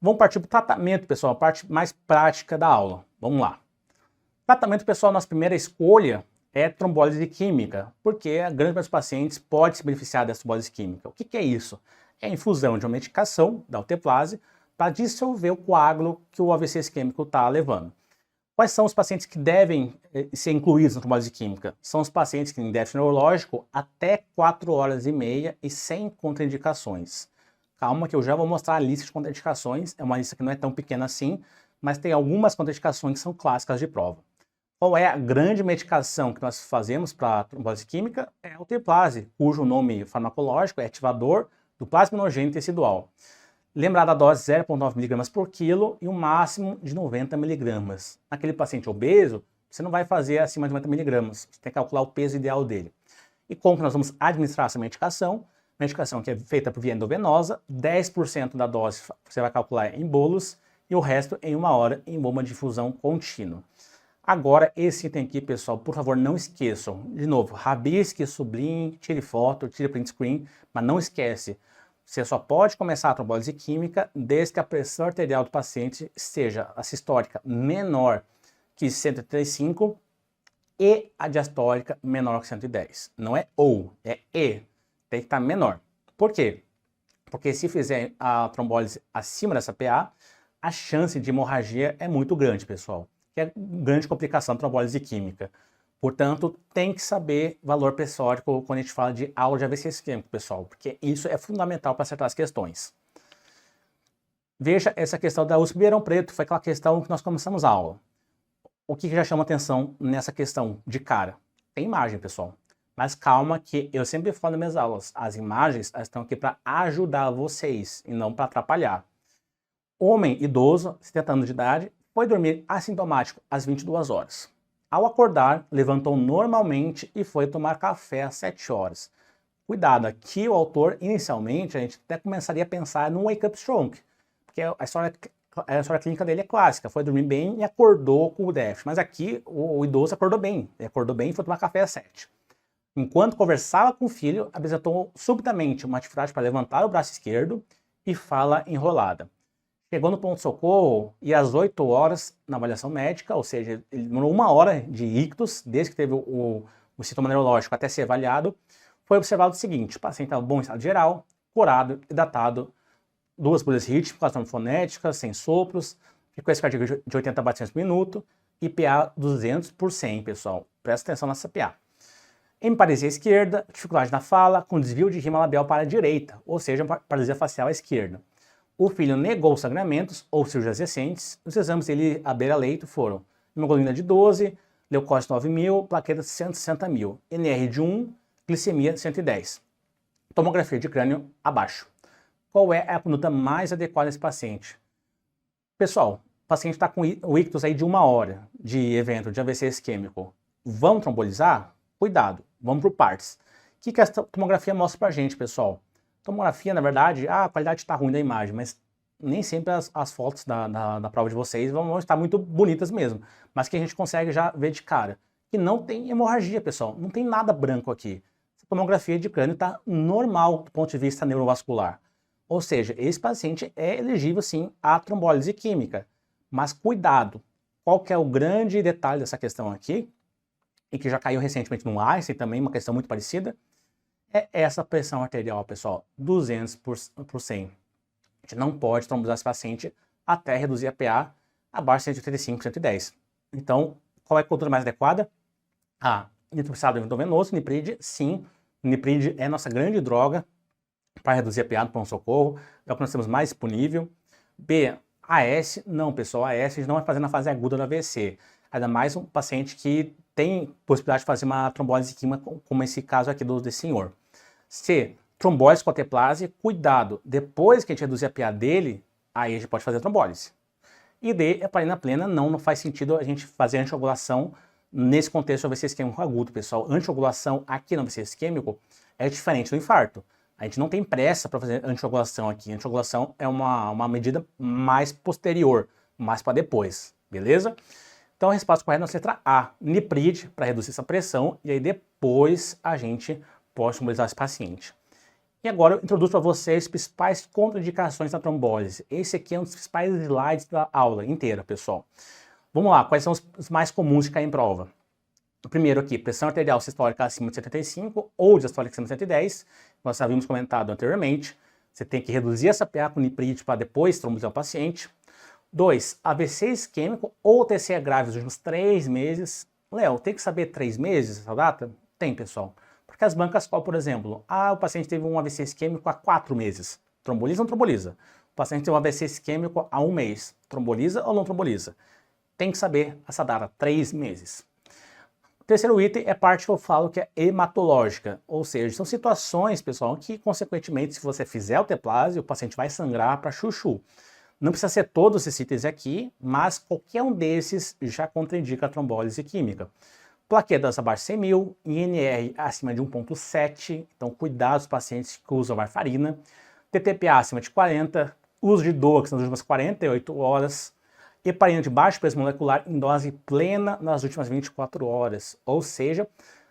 Speaker 1: Vamos partir para o tratamento, pessoal, a parte mais prática da aula. Vamos lá. Tratamento, pessoal, nossa primeira escolha é trombólise química, porque a grande maioria dos pacientes pode se beneficiar dessa trombólise química. O que é isso? É a infusão de uma medicação da alteplase para dissolver o coágulo que o AVC isquêmico está levando. Quais são os pacientes que devem ser incluídos na trombólise química? São os pacientes que têm déficit neurológico até 4 horas e meia e sem contraindicações. Calma que eu já vou mostrar a lista de contraindicações, é uma lista que não é tão pequena assim, mas tem algumas contraindicações que são clássicas de prova. Qual é a grande medicação que nós fazemos para a trombólise química? É a alteplase, cujo nome farmacológico é ativador do plasminogênio tecidual. Lembrar da dose 0,9 mg por quilo e um máximo de 90 mg. Naquele paciente obeso, você não vai fazer acima de 90 mg, você tem que calcular o peso ideal dele. E como que nós vamos administrar essa medicação? Medicação que é feita por via endovenosa, 10% da dose você vai calcular em bolos e o resto em 1 hora em bomba de difusão contínua. Agora, esse item aqui, pessoal, por favor, não esqueçam. De novo, rabisque, sublinhe, tire foto, tire print screen, mas não esquece. Você só pode começar a trombólise química desde que a pressão arterial do paciente seja a sistólica menor que 135 e a diastólica menor que 110. Não é ou, é e. Tem que estar menor. Por quê? Porque se fizer a trombólise acima dessa PA, a chance de hemorragia é muito grande, pessoal. Que é grande complicação da trombólise química. Portanto, tem que saber valor pressórico quando a gente fala de aula de AVC isquêmico, pessoal, porque isso é fundamental para acertar as questões. Veja essa questão da USP Ribeirão Preto, foi aquela questão que nós começamos a aula. O que já chama atenção nessa questão de cara? Tem imagem, pessoal. Mas calma que eu sempre falo nas minhas aulas, as imagens estão aqui para ajudar vocês e não para atrapalhar. Homem idoso, 70 anos de idade, foi dormir assintomático às 22 horas. Ao acordar, levantou normalmente e foi tomar café às 7 horas. Cuidado, aqui o autor, inicialmente, a gente até começaria a pensar no wake up stroke, porque a história clínica dele é clássica, foi dormir bem e acordou com o déficit. Mas aqui o idoso acordou bem e foi tomar café às 7. Enquanto conversava com o filho, apresentou subitamente uma atividade para levantar o braço esquerdo e fala enrolada. Chegou no pronto-socorro e às 8 horas na avaliação médica, ou seja, ele demorou 1 hora de ictus, desde que teve o sintoma neurológico até ser avaliado, foi observado o seguinte: o paciente estava bom em estado geral, curado, hidratado, 2 bolhas rítmicas, fonéticas, sem sopros, frequência cardíaca de 80 batimentos por minuto e PA 200 por 100, pessoal. Presta atenção nessa PA. Hemiparesia esquerda, dificuldade na fala, com desvio de rima labial para a direita, ou seja, paralisia facial à esquerda. O filho negou sangramentos ou cirurgias recentes. Os exames dele à beira-leito foram hemoglobina de 12, leucócito 9.000, plaquetas 160.000, NR de 1, glicemia 110. Tomografia de crânio abaixo. Qual é a conduta mais adequada nesse paciente? Pessoal, o paciente está com o ictus aí de 1 hora de evento de AVC isquêmico. Vamos trombolizar? Cuidado, vamos para o PARTS. O que essa tomografia mostra para a gente, pessoal? Tomografia, na verdade, a qualidade está ruim da imagem, mas nem sempre as fotos da prova de vocês vão estar muito bonitas mesmo. Mas que a gente consegue já ver de cara que não tem hemorragia, pessoal. Não tem nada branco aqui. A tomografia de crânio está normal do ponto de vista neurovascular. Ou seja, esse paciente é elegível sim à trombólise química. Mas cuidado, qual que é o grande detalhe dessa questão aqui? E que já caiu recentemente no Einstein também, uma questão muito parecida, é essa pressão arterial, pessoal, 200 por 100. A gente não pode trombolizar esse paciente até reduzir a PA abaixo de 185, 110. Então, qual é a cultura mais adequada? Nitroprussado endovenoso, Nipride, sim. Nipride é nossa grande droga para reduzir a PA do pronto-socorro, é o que nós temos mais disponível. B, AS, não, pessoal, AS a gente não vai fazer na fase aguda do AVC. Ainda mais um paciente que tem possibilidade de fazer uma trombólise química, como esse caso aqui desse senhor. C, trombólise com alteplase, cuidado, depois que a gente reduzir a PA dele, aí a gente pode fazer a trombólise. E D, heparina plena, não faz sentido a gente fazer anticoagulação nesse contexto do AVC isquêmico agudo, pessoal. Anticoagulação aqui no AVC isquêmico é diferente do infarto. A gente não tem pressa para fazer anticoagulação aqui. Anticoagulação é uma medida mais posterior, mais para depois, beleza? Então a resposta correta é a letra A, Nipride, para reduzir essa pressão, e aí depois a gente pode trombolizar esse paciente. E agora eu introduzo para vocês as principais contraindicações da trombólise. Esse aqui é um dos principais slides da aula inteira, pessoal. Vamos lá, quais são os mais comuns de cair em prova? O primeiro aqui, pressão arterial sistólica acima de 75 ou diastólica acima de 110. Nós já havíamos comentado anteriormente. Você tem que reduzir essa PA com Nipride para depois trombolizar o paciente. 2. AVC isquêmico ou TCE grave nos últimos 3 meses. Léo, tem que saber 3 meses essa data? Tem, pessoal. Porque as bancas falam, por exemplo, o paciente teve um AVC isquêmico há 4 meses. Tromboliza ou não tromboliza? O paciente tem um AVC isquêmico há 1 mês. Tromboliza ou não tromboliza? Tem que saber essa data, 3 meses. O terceiro item é parte que eu falo que é hematológica, ou seja, são situações, pessoal, que consequentemente, se você fizer alteplase, o paciente vai sangrar para chuchu. Não precisa ser todos esses itens aqui, mas qualquer um desses já contraindica a trombólise química. Plaquetas abaixo de 100.000, INR acima de 1,7, então cuidado dos pacientes que usam varfarina. TTPA acima de 40, uso de DOAX nas últimas 48 horas. Heparina de baixo peso molecular em dose plena nas últimas 24 horas, ou seja,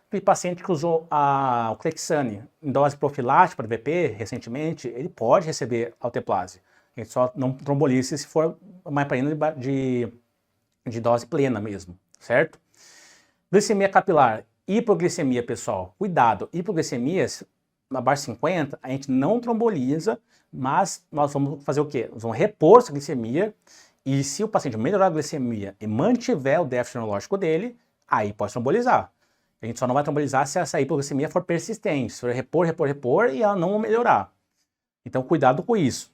Speaker 1: aquele paciente que usou o Clexane em dose profilática para VP recentemente, ele pode receber alteplase. A gente só não tromboliza se for uma heparina de dose plena mesmo, certo? Glicemia capilar, hipoglicemia, pessoal, cuidado, hipoglicemia abaixo de 50, a gente não tromboliza, mas nós vamos fazer o quê? Nós vamos repor essa glicemia, e se o paciente melhorar a glicemia e mantiver o déficit neurológico dele, aí pode trombolizar. A gente só não vai trombolizar se essa hipoglicemia for persistente, se for repor e ela não melhorar. Então cuidado com isso.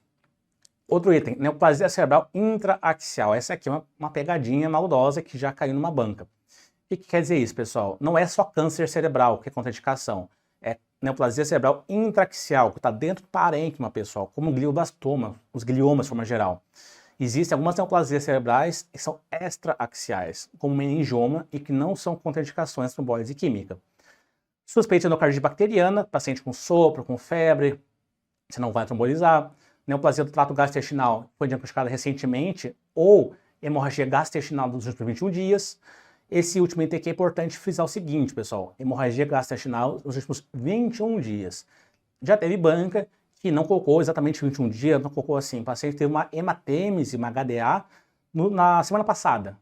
Speaker 1: Outro item, neoplasia cerebral intraaxial. Essa aqui é uma pegadinha maldosa que já caiu numa banca. O que quer dizer isso, pessoal? Não é só câncer cerebral que é contraindicação. É neoplasia cerebral intraaxial, que está dentro do parênquima, pessoal, como o glioblastoma, os gliomas de forma geral. Existem algumas neoplasias cerebrais que são extraaxiais, como meningioma, e que não são contraindicações de trombólise química. Suspeita de endocardite bacteriana, paciente com sopro, com febre, você não vai trombolizar. Neoplasia do trato gastrointestinal foi diagnosticada recentemente, ou hemorragia gastrointestinal dos últimos 21 dias. Esse último item aqui é importante frisar o seguinte, pessoal, hemorragia gastrointestinal nos últimos 21 dias. Já teve banca que não colocou exatamente 21 dias, não colocou assim, o paciente teve uma hematêmese, uma HDA, na semana passada.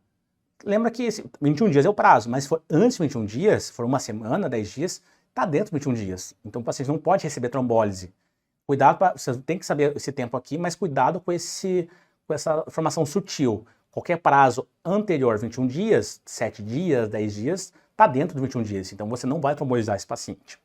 Speaker 1: Lembra que 21 dias é o prazo, mas se for antes de 21 dias, se for uma semana, 10 dias, está dentro de 21 dias. Então o paciente não pode receber trombólise. Cuidado, você tem que saber esse tempo aqui, mas cuidado com essa informação sutil. Qualquer prazo anterior a 21 dias, 7 dias, 10 dias, está dentro de 21 dias. Então você não vai trombolizar esse paciente.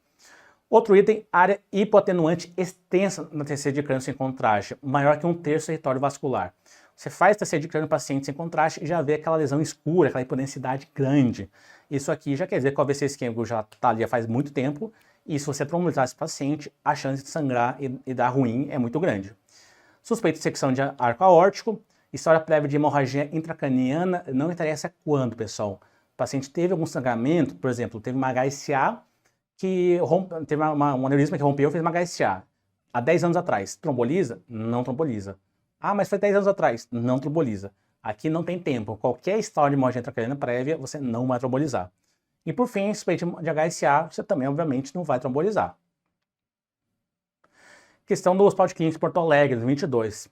Speaker 1: Outro item, área hipoatenuante extensa na TC de crânio sem contraste, maior que 1/3 do território vascular. Você faz TC de crânio no paciente sem contraste e já vê aquela lesão escura, aquela hipodensidade grande. Isso aqui já quer dizer que o AVC isquêmico já está ali faz muito tempo, e se você trombolizar esse paciente, a chance de sangrar e dar ruim é muito grande. Suspeita de secção de arco aórtico, história prévia de hemorragia intracraniana, não interessa quando, pessoal. O paciente teve algum sangramento, por exemplo, teve uma HSA, que teve um aneurisma que rompeu, fez uma HSA. Há 10 anos atrás, tromboliza? Não tromboliza. Ah, mas foi 10 anos atrás. Não tromboliza. Aqui não tem tempo. Qualquer história de hemorragia intracraniana prévia, você não vai trombolizar. E por fim, suspeita de HSA, você também, obviamente, não vai trombolizar. Questão do Hospital de Clínicas de Porto Alegre, 2022.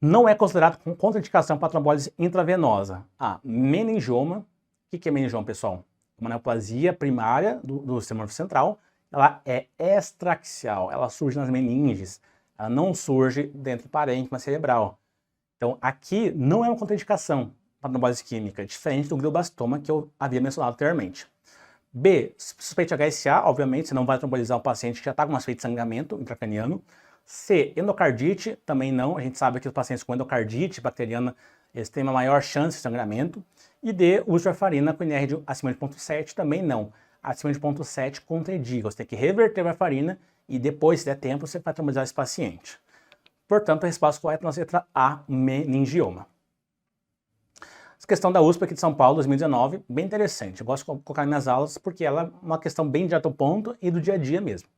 Speaker 1: Não é considerado contraindicação para trombólise intravenosa. Meningioma. O que é meningioma, pessoal? Uma neoplasia primária do sistema nervoso central, ela é extraxial, ela surge nas meninges, ela não surge dentro do parênquima cerebral. Então, aqui não é uma contraindicação para trombólise isquêmica, diferente do glioblastoma que eu havia mencionado anteriormente. B, suspeita de HSA, obviamente, você não vai trombolizar um paciente que já está com uma suspeita de sangramento intracraniano. C, endocardite, também não, a gente sabe que os pacientes com endocardite bacteriana, eles têm uma maior chance de sangramento. E D, uso de warfarina com INR acima de 0,7, também não. Acima de 0,7 contraindica, você tem que reverter a warfarina e depois, se der tempo, você vai trombolizar esse paciente. Portanto, a resposta correta é a letra A, meningioma. Essa questão da USP aqui de São Paulo, 2019, bem interessante. Eu gosto de colocar nas minhas aulas porque ela é uma questão bem direto ao ponto e do dia a dia mesmo.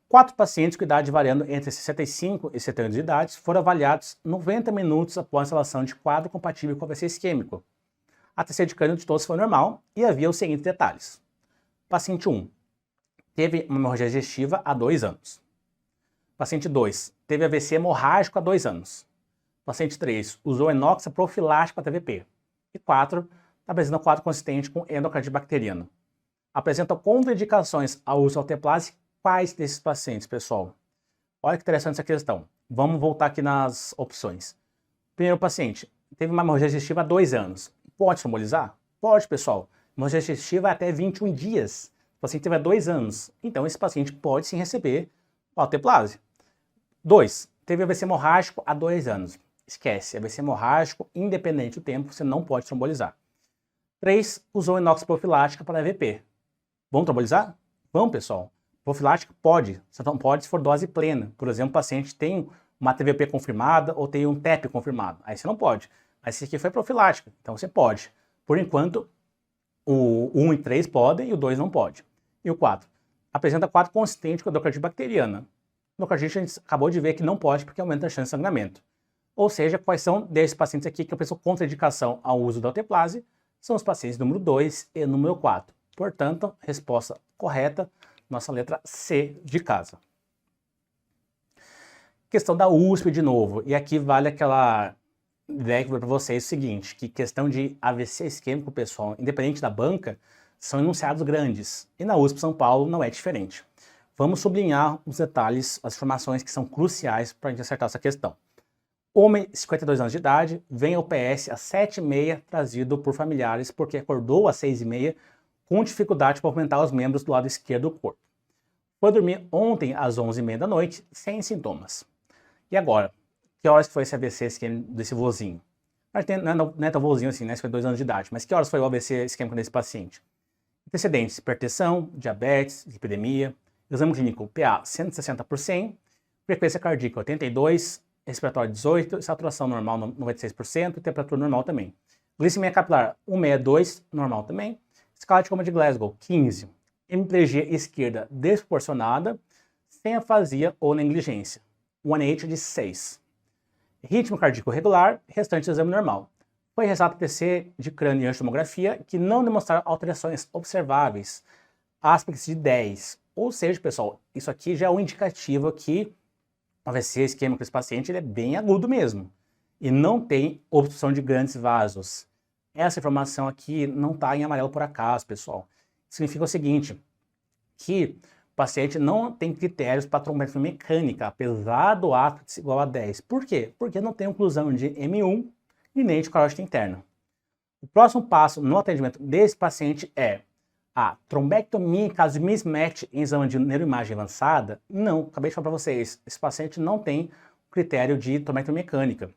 Speaker 1: 4 pacientes com idade variando entre 65 e 70 anos de idade foram avaliados 90 minutos após a instalação de quadro compatível com AVC isquêmico. A TC de crânio de todos foi normal e havia os seguintes detalhes. Paciente 1 teve uma hemorragia digestiva há 2 anos. Paciente 2 teve AVC hemorrágico há 2 anos. Paciente 3 usou enoxa profilático para TVP. E 4 está apresentando um quadro consistente com endocardite bacteriana. Apresenta contraindicações ao uso de alteplase. Quais desses pacientes, pessoal? Olha que interessante essa questão. Vamos voltar aqui nas opções. Primeiro paciente teve uma hemorragia digestiva há 2 anos. Pode trombolizar? Pode, pessoal. Hemorragia digestiva é até 21 dias. O paciente teve há 2 anos. Então, esse paciente pode sim receber o alteplase. 2. Teve AVC hemorrágico há 2 anos. Esquece, AVC hemorrágico, independente do tempo, você não pode trombolizar. 3. Usou inox profilática para AVP. Vamos trombolizar? Vamos, pessoal. Profilática pode, você não pode se for dose plena. Por exemplo, o paciente tem uma TVP confirmada ou tem um TEP confirmado. Aí você não pode. Mas esse aqui foi profilática, então você pode. Por enquanto, o 1 e 3 podem e o 2 não pode. E o 4. Apresenta quadro consistente com a endocardite bacteriana. Endocardite a gente acabou de ver que não pode porque aumenta a chance de sangramento. Ou seja, quais são desses pacientes aqui que apresentam contraindicação ao uso da alteplase? São os pacientes número 2 e número 4. Portanto, resposta correta, nossa letra C de casa. Questão da USP de novo, e aqui vale aquela ideia que eu vou para vocês o seguinte, que questão de AVC isquêmico, pessoal, independente da banca, são enunciados grandes, e na USP São Paulo não é diferente. Vamos sublinhar os detalhes, as informações que são cruciais para a gente acertar essa questão. Homem, 52 anos de idade, vem ao PS às 7h30, trazido por familiares porque acordou às 6h30 com dificuldade para movimentar os membros do lado esquerdo do corpo. Foi dormir ontem às 11h30 da noite, sem sintomas. E agora? Que horas foi esse AVC isquêmico desse vozinho? Não é tão vozinho assim, né? 52 anos de idade, mas que horas foi o AVC isquêmico desse paciente? Antecedentes, hipertensão, diabetes, lipidemia, exame clínico PA 160 por 100, frequência cardíaca 82, respiratório 18, saturação normal 96% e temperatura normal também. Glicemia capilar 162, normal também. Escala de coma de Glasgow 15. Hemiplegia esquerda desproporcionada, sem afasia ou negligência. 1NH de 6. Ritmo cardíaco regular, restante do exame normal. Foi realizado TC de crânio e angiotomografia que não demonstraram alterações observáveis. Aspects de 10. Ou seja, pessoal, isso aqui já é um indicativo que o AVC isquêmico desse paciente ele é bem agudo mesmo e não tem obstrução de grandes vasos. Essa informação aqui não está em amarelo por acaso, pessoal. Significa o seguinte, que o paciente não tem critérios para trombectomia mecânica, apesar do ápice igual a 10. Por quê? Porque não tem oclusão de M1 e nem de carótida interna. O próximo passo no atendimento desse paciente é a trombectomia em caso de mismatch em exame de neuroimagem avançada. Não, acabei de falar para vocês, esse paciente não tem critério de trombectomia mecânica,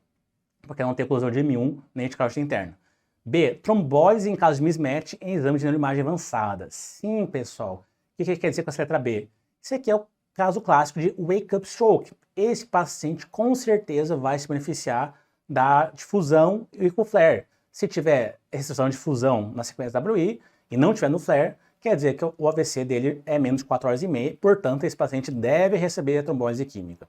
Speaker 1: porque não tem oclusão de M1 nem de carótida interna. B, trombólise em caso de mismatch em exame de neuroimagem avançada. Sim, pessoal. O que quer dizer com essa letra B? Esse aqui é o caso clássico de wake-up stroke. Esse paciente com certeza vai se beneficiar da difusão e com flare. Se tiver restrição de difusão na sequência WI e não tiver no flare, quer dizer que o AVC dele é menos de 4 horas e meia, portanto esse paciente deve receber a trombólise química.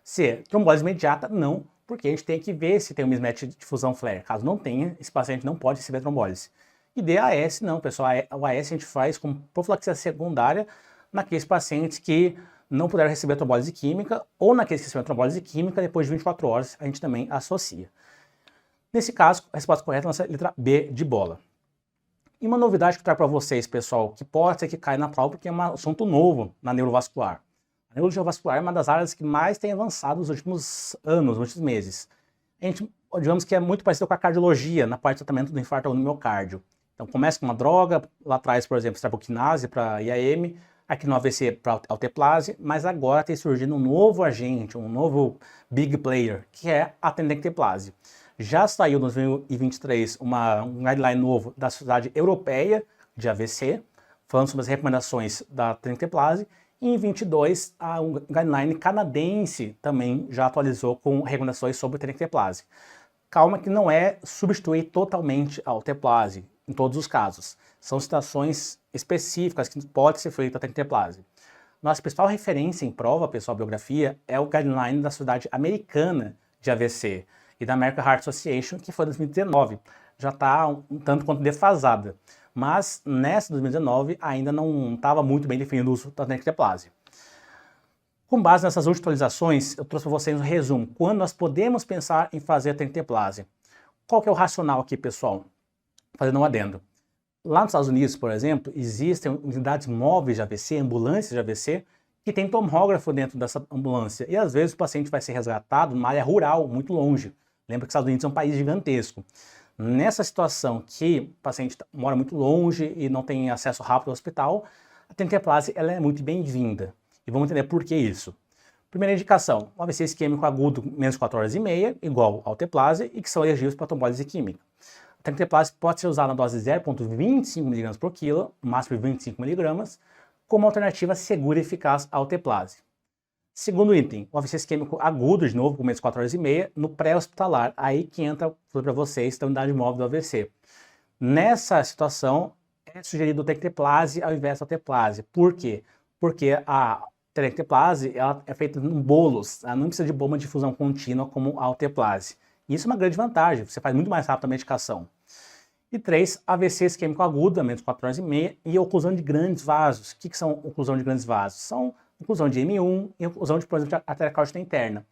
Speaker 1: C, trombólise imediata, não, porque a gente tem que ver se tem um mismatch de difusão flare. Caso não tenha, esse paciente não pode receber trombólise. E D, AS, não, pessoal, o AS a gente faz com profilaxia secundária naqueles pacientes que não puderam receber a trombólise química ou naqueles que receberam a trombólise química depois de 24 horas, a gente também associa. Nesse caso, a resposta correta é a nossa letra B de bola. E uma novidade que eu trago para vocês, pessoal, que pode ser que caia na prova porque é um assunto novo na neurovascular. A neurologia vascular é uma das áreas que mais tem avançado nos últimos anos, nos últimos meses. A gente, digamos que é muito parecido com a cardiologia, na parte do tratamento do infarto no miocárdio. Então começa com uma droga, lá atrás, por exemplo, estreptoquinase para IAM, aqui no AVC para alteplase, mas agora tem surgido um novo agente, um novo big player, que é a tenecteplase. Já saiu em 2023 um guideline novo da Sociedade Europeia de AVC, falando sobre as recomendações da tenecteplase, e em 2022 um guideline canadense também já atualizou com recomendações sobre tenecteplase. Calma que não é substituir totalmente a alteplase em todos os casos. São situações específicas que pode ser feita a tenecteplase. Nossa principal referência em prova, pessoal, biografia, é o guideline da Sociedade Americana de AVC e da American Heart Association, que foi em 2019. Já está um tanto quanto defasada. Mas nessa 2019 ainda não estava muito bem definido o uso da tenecteplase. Com base nessas últimas atualizações, eu trouxe para vocês um resumo. Quando nós podemos pensar em fazer a tenecteplase? Qual que é o racional aqui, pessoal? Fazendo um adendo. Lá nos Estados Unidos, por exemplo, existem unidades móveis de AVC, ambulâncias de AVC, que tem tomógrafo dentro dessa ambulância. E às vezes o paciente vai ser resgatado numa área rural, muito longe. Lembra que os Estados Unidos é um país gigantesco. Nessa situação que o paciente mora muito longe e não tem acesso rápido ao hospital, a tenecteplase ela é muito bem-vinda. E vamos entender por que isso. Primeira indicação, um AVC isquêmico agudo menos de 4 horas e meia, igual ao alteplase, e que são elegíveis para trombólise química. A tenecteplase pode ser usada na dose de 0,25 mg por quilo, máximo de 25 mg, como alternativa segura e eficaz à alteplase. Segundo item, o AVC isquêmico agudo, de novo, com menos de 4 horas e meia, no pré-hospitalar. Aí que entra, falei para vocês, da unidade móvel do AVC. Nessa situação, é sugerido tenecteplase ao invés da alteplase. Por quê? Porque a tenecteplase ela é feita em bolos, ela não precisa de bomba de difusão contínua como a alteplase. Isso é uma grande vantagem, você faz muito mais rápido a medicação. E 3, AVC isquêmico agudo, menos de 4 horas e meia, e oclusão de grandes vasos. O que são oclusão de grandes vasos? São oclusão de M1 e oclusão de, por exemplo, de artéria carótida interna.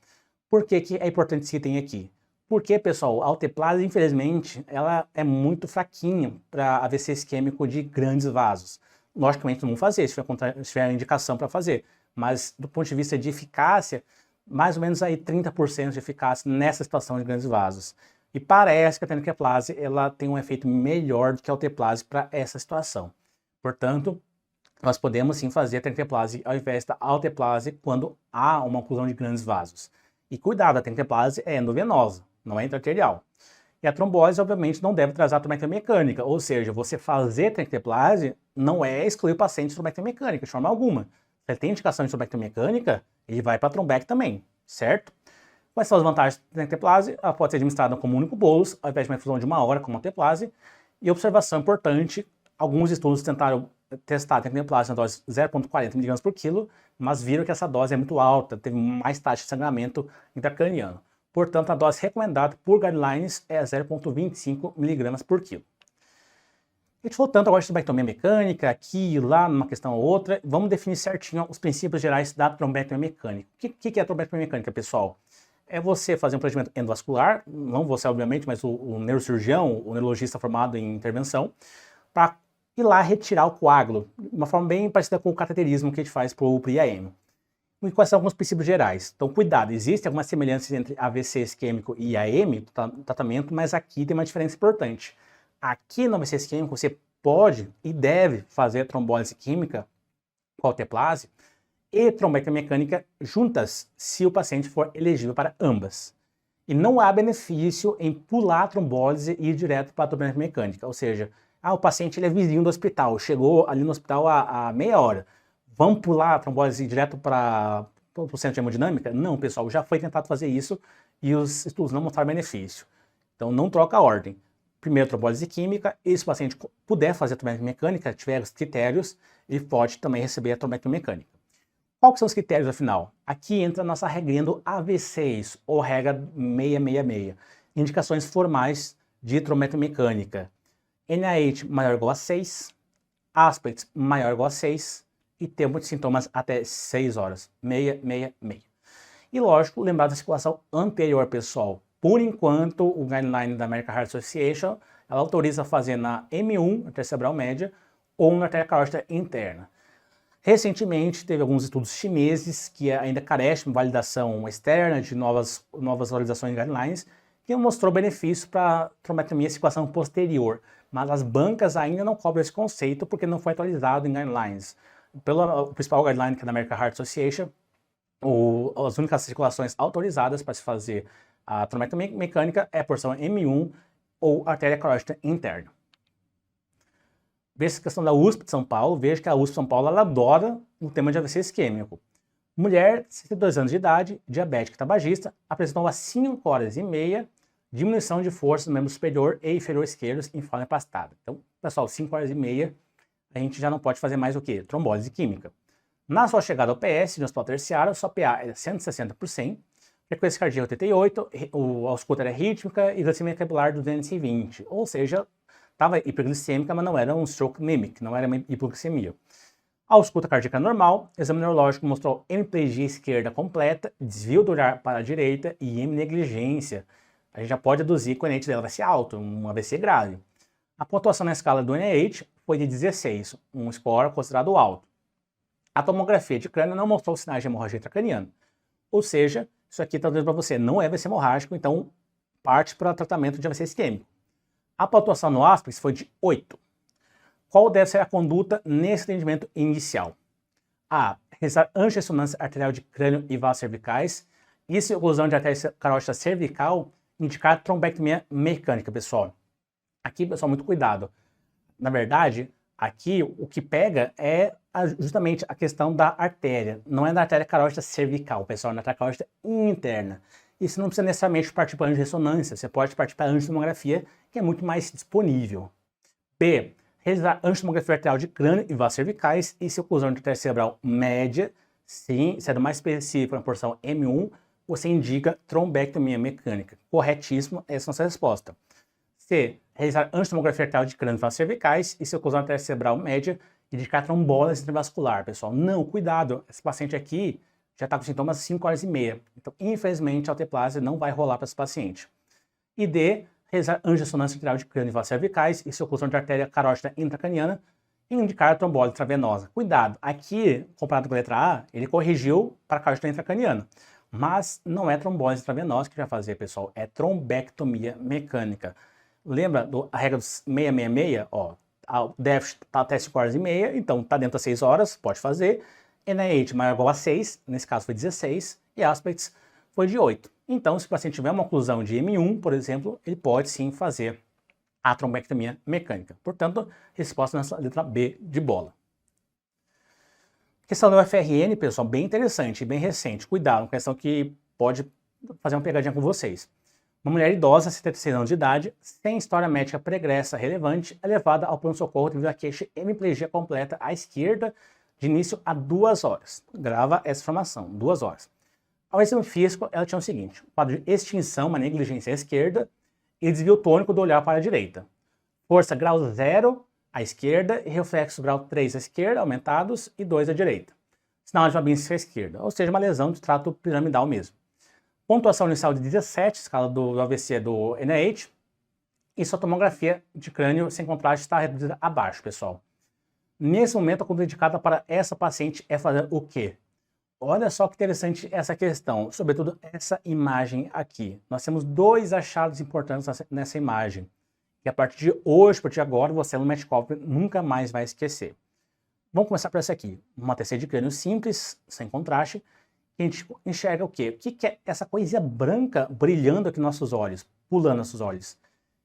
Speaker 1: Por que é importante esse item aqui? Porque, pessoal, a alteplase, infelizmente, ela é muito fraquinha para AVC isquêmico de grandes vasos. Logicamente, não vamos fazer, se tiver indicação para fazer. Mas, do ponto de vista de eficácia, mais ou menos aí 30% de eficácia nessa situação de grandes vasos. E parece que a tenecteplase ela tem um efeito melhor do que a alteplase para essa situação. Portanto, nós podemos sim fazer a tenecteplase ao invés da alteplase quando há uma oclusão de grandes vasos. E cuidado, a tenecteplase é endovenosa, não é intraarterial. E a trombose, obviamente, não deve trazer a trombectomia mecânica, ou seja, você fazer tenecteplase não é excluir o paciente de trombectomia mecânica, de forma alguma. Se ele tem indicação de trombectomia mecânica, ele vai para a trombec também, certo? Quais são as vantagens da tenecteplase? Ela pode ser administrada como um único bolus, ao invés de uma infusão de 1 hora, como a alteplase. E observação importante, alguns estudos tentaram testar a tenecteplase na dose 0,40 mg por quilo, mas viram que essa dose é muito alta, teve mais taxa de sangramento intracraniano. Portanto, a dose recomendada por guidelines é 0,25 mg por quilo. A gente falou tanto agora de trombectomia mecânica, aqui e lá, numa questão ou outra. Vamos definir certinho os princípios gerais da trombectomia mecânica. O que é a trombectomia mecânica, pessoal? É você fazer um procedimento endovascular, não você, obviamente, mas o neurocirurgião, o neurologista formado em intervenção, para ir lá retirar o coágulo, de uma forma bem parecida com o cateterismo que a gente faz para o IAM. E quais são alguns princípios gerais? Então, cuidado, existem algumas semelhanças entre AVC isquêmico e IAM, tratamento, mas aqui tem uma diferença importante. Aqui no AVC isquêmico, você pode e deve fazer trombólise química com alteplase e trombectomia mecânica juntas, se o paciente for elegível para ambas. E não há benefício em pular a trombólise e ir direto para a trombectomia mecânica, ou seja, o paciente ele é vizinho do hospital, chegou ali no hospital há meia hora, vamos pular a trombólise e ir direto para o centro de hemodinâmica? Não, pessoal, já foi tentado fazer isso e os estudos não mostraram benefício. Então não troca a ordem. Primeiro trombólise química, e se o paciente puder fazer a trombectomia mecânica, tiver os critérios, ele pode também receber a trombectomia mecânica. Quais são os critérios, afinal? Aqui entra a nossa regrinha do AV6, ou regra 666. Indicações formais de trombectomia mecânica. NIH maior ou igual a 6, aspects maior ou igual a 6, e tempo de sintomas até 6 horas. 666. E lógico, lembrar da circulação anterior, pessoal. Por enquanto, o guideline da American Heart Association, ela autoriza fazer na M1, artéria cerebral média, ou na artéria carótida interna. Recentemente, teve alguns estudos chineses que ainda carecem de validação externa de novas atualizações de guidelines, que mostrou benefício para trombectomia e circulação posterior, mas as bancas ainda não cobrem esse conceito porque não foi atualizado em guidelines. Pelo principal guideline que é da American Heart Association, as únicas circulações autorizadas para se fazer a trombectomia mecânica é a porção M1 ou artéria carótida interna. Veja essa questão da USP de São Paulo, veja que a USP de São Paulo ela adora o tema de AVC isquêmico. Mulher, 62 anos de idade, diabética e tabagista, apresentou há 5 horas e meia diminuição de força no membro superior e inferior esquerdos em forma emplastada. Então, pessoal, 5 horas e meia, a gente já não pode fazer mais o quê? Trombólise química. Na sua chegada ao PS, no hospital terciário, sua PA é 160%, frequência cardíaca 88, a ausculta era rítmica e glicemia capilar 220, ou seja, estava hiperglicêmica, mas não era um stroke mimic, não era uma hipoglicemia. A ausculta cardíaca normal, exame neurológico mostrou hemiplegia esquerda completa, desvio do olhar para a direita e hemnegligência. A gente já pode deduzir que o NIH dela vai ser alto, um AVC grave. A pontuação na escala do NIH foi de 16, um score considerado alto. A tomografia de crânio não mostrou sinais de hemorragia intracraniana. Ou seja, isso aqui está dizendo para você, não é AVC hemorrágico, então parte para tratamento de AVC isquêmico. A pontuação no aspects foi de 8. Qual deve ser a conduta nesse atendimento inicial? A. Realizar angiorressonância arterial de crânio e vasos cervicais. E se oclusão de artéria carótida cervical, indicar trombectomia mecânica, pessoal. Aqui, pessoal, muito cuidado. Na verdade, aqui o que pega é justamente a questão da artéria. Não é da artéria carótida cervical, pessoal, é da artéria carótida interna. Isso não precisa necessariamente partir para angiorressonância, você pode partir para angiotomografia, que é muito mais disponível. B. Realizar angiotomografia arterial de crânio e vasos cervicais e se oclusão de artéria cerebral média, sim, sendo mais específico na porção M1, você indica trombectomia mecânica. Corretíssimo, essa é a nossa resposta. C. Realizar angiotomografia arterial de crânio e vasos cervicais e se oclusão de artéria cerebral média, indicar trombólise intravascular, pessoal. Não, cuidado, esse paciente aqui já está com sintomas 5 horas e meia. Então, infelizmente, a alteplase não vai rolar para esse paciente. E D, realizar angiorressonância arterial de crânio e vasos cervicais e se oclusão de artéria carótida intracraniana e indicar trombólise intravenosa. Cuidado, aqui, comparado com a letra A, ele corrigiu para a carótida intracraniana. Mas não é trombólise intravenosa que vai fazer, pessoal, é trombectomia mecânica. Lembra a regra dos 666? Ó, o déficit está até 5 horas e meia, então está dentro das 6 horas, pode fazer. NIH maior ou igual a 6, nesse caso foi 16, e aspects foi de 8. Então, se o paciente tiver uma oclusão de M1, por exemplo, ele pode sim fazer a trombectomia mecânica. Portanto, resposta nessa letra B de bola. Questão do FRN, pessoal, bem interessante, bem recente. Cuidado, questão que pode fazer uma pegadinha com vocês. Uma mulher idosa, 76 anos de idade, sem história médica pregressa relevante, é levada ao pronto-socorro devido à queixa hemiplegia completa à esquerda, de início a 2 horas. Grava essa informação, 2 horas. Ao exame físico, ela tinha o seguinte: quadro de extinção, uma negligência à esquerda e desvio tônico do olhar para a direita. Força grau 0 à esquerda e reflexo grau 3 à esquerda, aumentados, e 2 à direita. Sinal de Babinski à esquerda, ou seja, uma lesão de trato piramidal mesmo. Pontuação inicial de 17, escala do AVC do NIH, e sua tomografia de crânio sem contraste está reduzida abaixo, pessoal. Nesse momento, a conduta indicada para essa paciente é fazer o quê? Olha só que interessante essa questão, sobretudo essa imagem aqui. Nós temos dois achados importantes nessa imagem, que a partir de hoje, a partir de agora, você no Metcalf nunca mais vai esquecer. Vamos começar por essa aqui, uma TC de crânio simples, sem contraste, que a gente enxerga o quê? O que é essa coisinha branca brilhando aqui nos nossos olhos, pulando nos nossos olhos?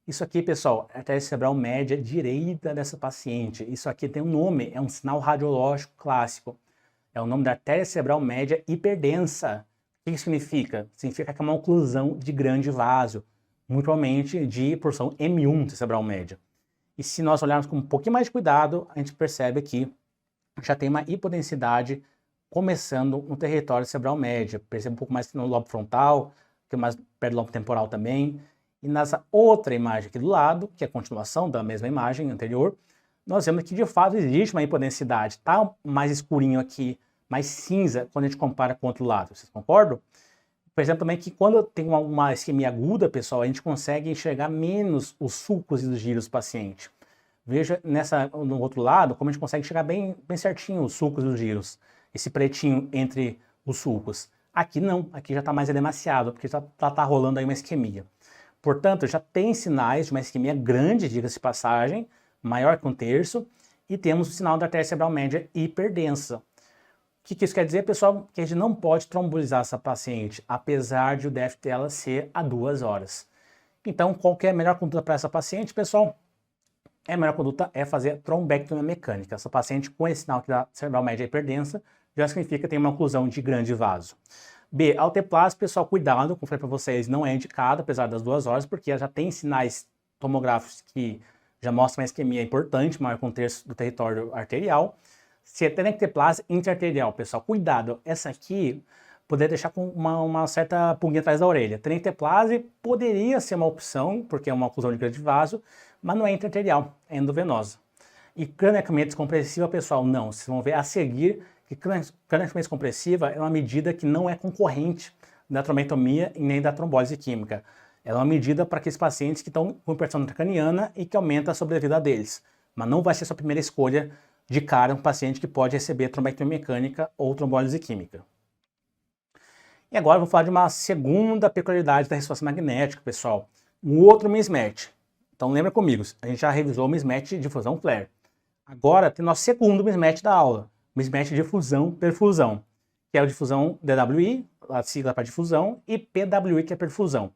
Speaker 1: Isso aqui, pessoal, é a artéria cerebral média direita dessa paciente. Isso aqui tem um nome, é um sinal radiológico clássico. É o nome da artéria cerebral média hiperdensa. O que isso significa? Significa que é uma oclusão de grande vaso, muito provavelmente de porção M1 da cerebral média. E se nós olharmos com um pouquinho mais de cuidado, a gente percebe que já tem uma hipodensidade começando no território cerebral média. Percebe um pouco mais no lobo frontal, que é mais perto do lobo temporal também. E nessa outra imagem aqui do lado, que é a continuação da mesma imagem anterior, nós vemos que de fato existe uma hipodensidade. Está mais escurinho aqui, mais cinza, quando a gente compara com o outro lado. Vocês concordam? Percebe também que quando tem uma isquemia aguda, pessoal, a gente consegue enxergar menos os sulcos e os giros do paciente. Veja no outro lado como a gente consegue enxergar bem certinho os sulcos e os giros. Esse pretinho entre os sulcos. Aqui não, aqui já está mais edemaciado, porque já está rolando aí uma isquemia. Portanto, já tem sinais de uma isquemia grande, diga-se de passagem, maior que 1/3, e temos o sinal da artéria cerebral média hiperdensa. O que isso quer dizer, pessoal? Que a gente não pode trombolizar essa paciente, apesar de o DEF dela ser a 2 horas. Então, qual que é a melhor conduta para essa paciente, pessoal? A melhor conduta é fazer trombectomia mecânica. Essa paciente com esse sinal aqui da cerebral média hiperdensa já significa que tem uma oclusão de grande vaso. B, alteplase, pessoal, cuidado, como falei para vocês, não é indicado, apesar das 2 horas, porque já tem sinais tomográficos que já mostram uma isquemia importante, maior que 1/3 do território arterial. Se é telangiectase interarterial, pessoal, cuidado, essa aqui poderia deixar com uma certa pulguinha atrás da orelha. Telangiectase poderia ser uma opção, porque é uma oclusão de grande vaso, mas não é interarterial, é endovenosa. E craniectomia descompressiva, pessoal, não. Vocês vão ver a seguir que craniectomia descompressiva é uma medida que não é concorrente da trombectomia e nem da trombólise química. Ela é uma medida para aqueles pacientes que estão com hipertensão intracraniana e que aumenta a sobrevida deles. Mas não vai ser a sua primeira escolha de cara um paciente que pode receber trombectomia mecânica ou trombólise química. E agora eu vou falar de uma segunda peculiaridade da ressonância magnética, pessoal. Um outro mismatch. Então lembra comigo, a gente já revisou o mismatch de fusão flare. Agora tem nosso segundo mismatch da aula. Mismatch de fusão-perfusão, que é o difusão DWI, a sigla para difusão, e PWI, que é perfusão.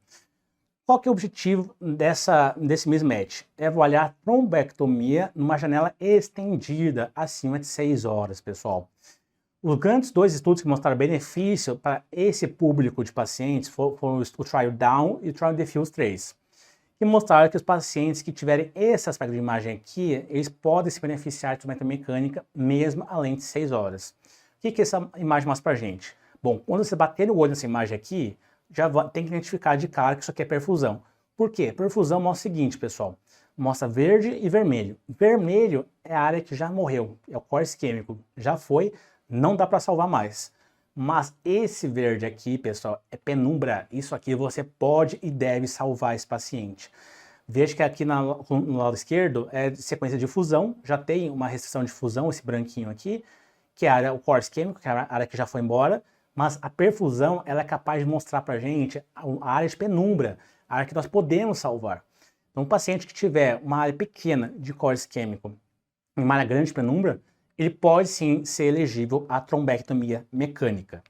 Speaker 1: Qual que é o objetivo desse mismatch? É avaliar a trombectomia numa janela estendida, acima de 6 horas, pessoal. Os grandes dois estudos que mostraram benefício para esse público de pacientes foram o Trial Down e o Trial Diffuse 3, que mostraram que os pacientes que tiverem esse aspecto de imagem aqui, eles podem se beneficiar de trombectomia mecânica mesmo além de 6 horas. O que essa imagem mostra pra gente? Bom, quando você bater o olho nessa imagem aqui, já tem que identificar de cara que isso aqui é perfusão. Por quê? Perfusão mostra o seguinte, pessoal, mostra verde e vermelho. Vermelho é a área que já morreu, é o core isquêmico, já foi, não dá para salvar mais. Mas esse verde aqui, pessoal, é penumbra. Isso aqui você pode e deve salvar esse paciente. Veja que aqui no lado esquerdo é sequência de fusão, já tem uma restrição de fusão, esse branquinho aqui, que é o core isquêmico, que é a área que já foi embora, mas a perfusão ela é capaz de mostrar para a gente a área de penumbra, a área que nós podemos salvar. Então, um paciente que tiver uma área pequena de core isquêmico e uma área grande de penumbra, ele pode sim ser elegível à trombectomia mecânica.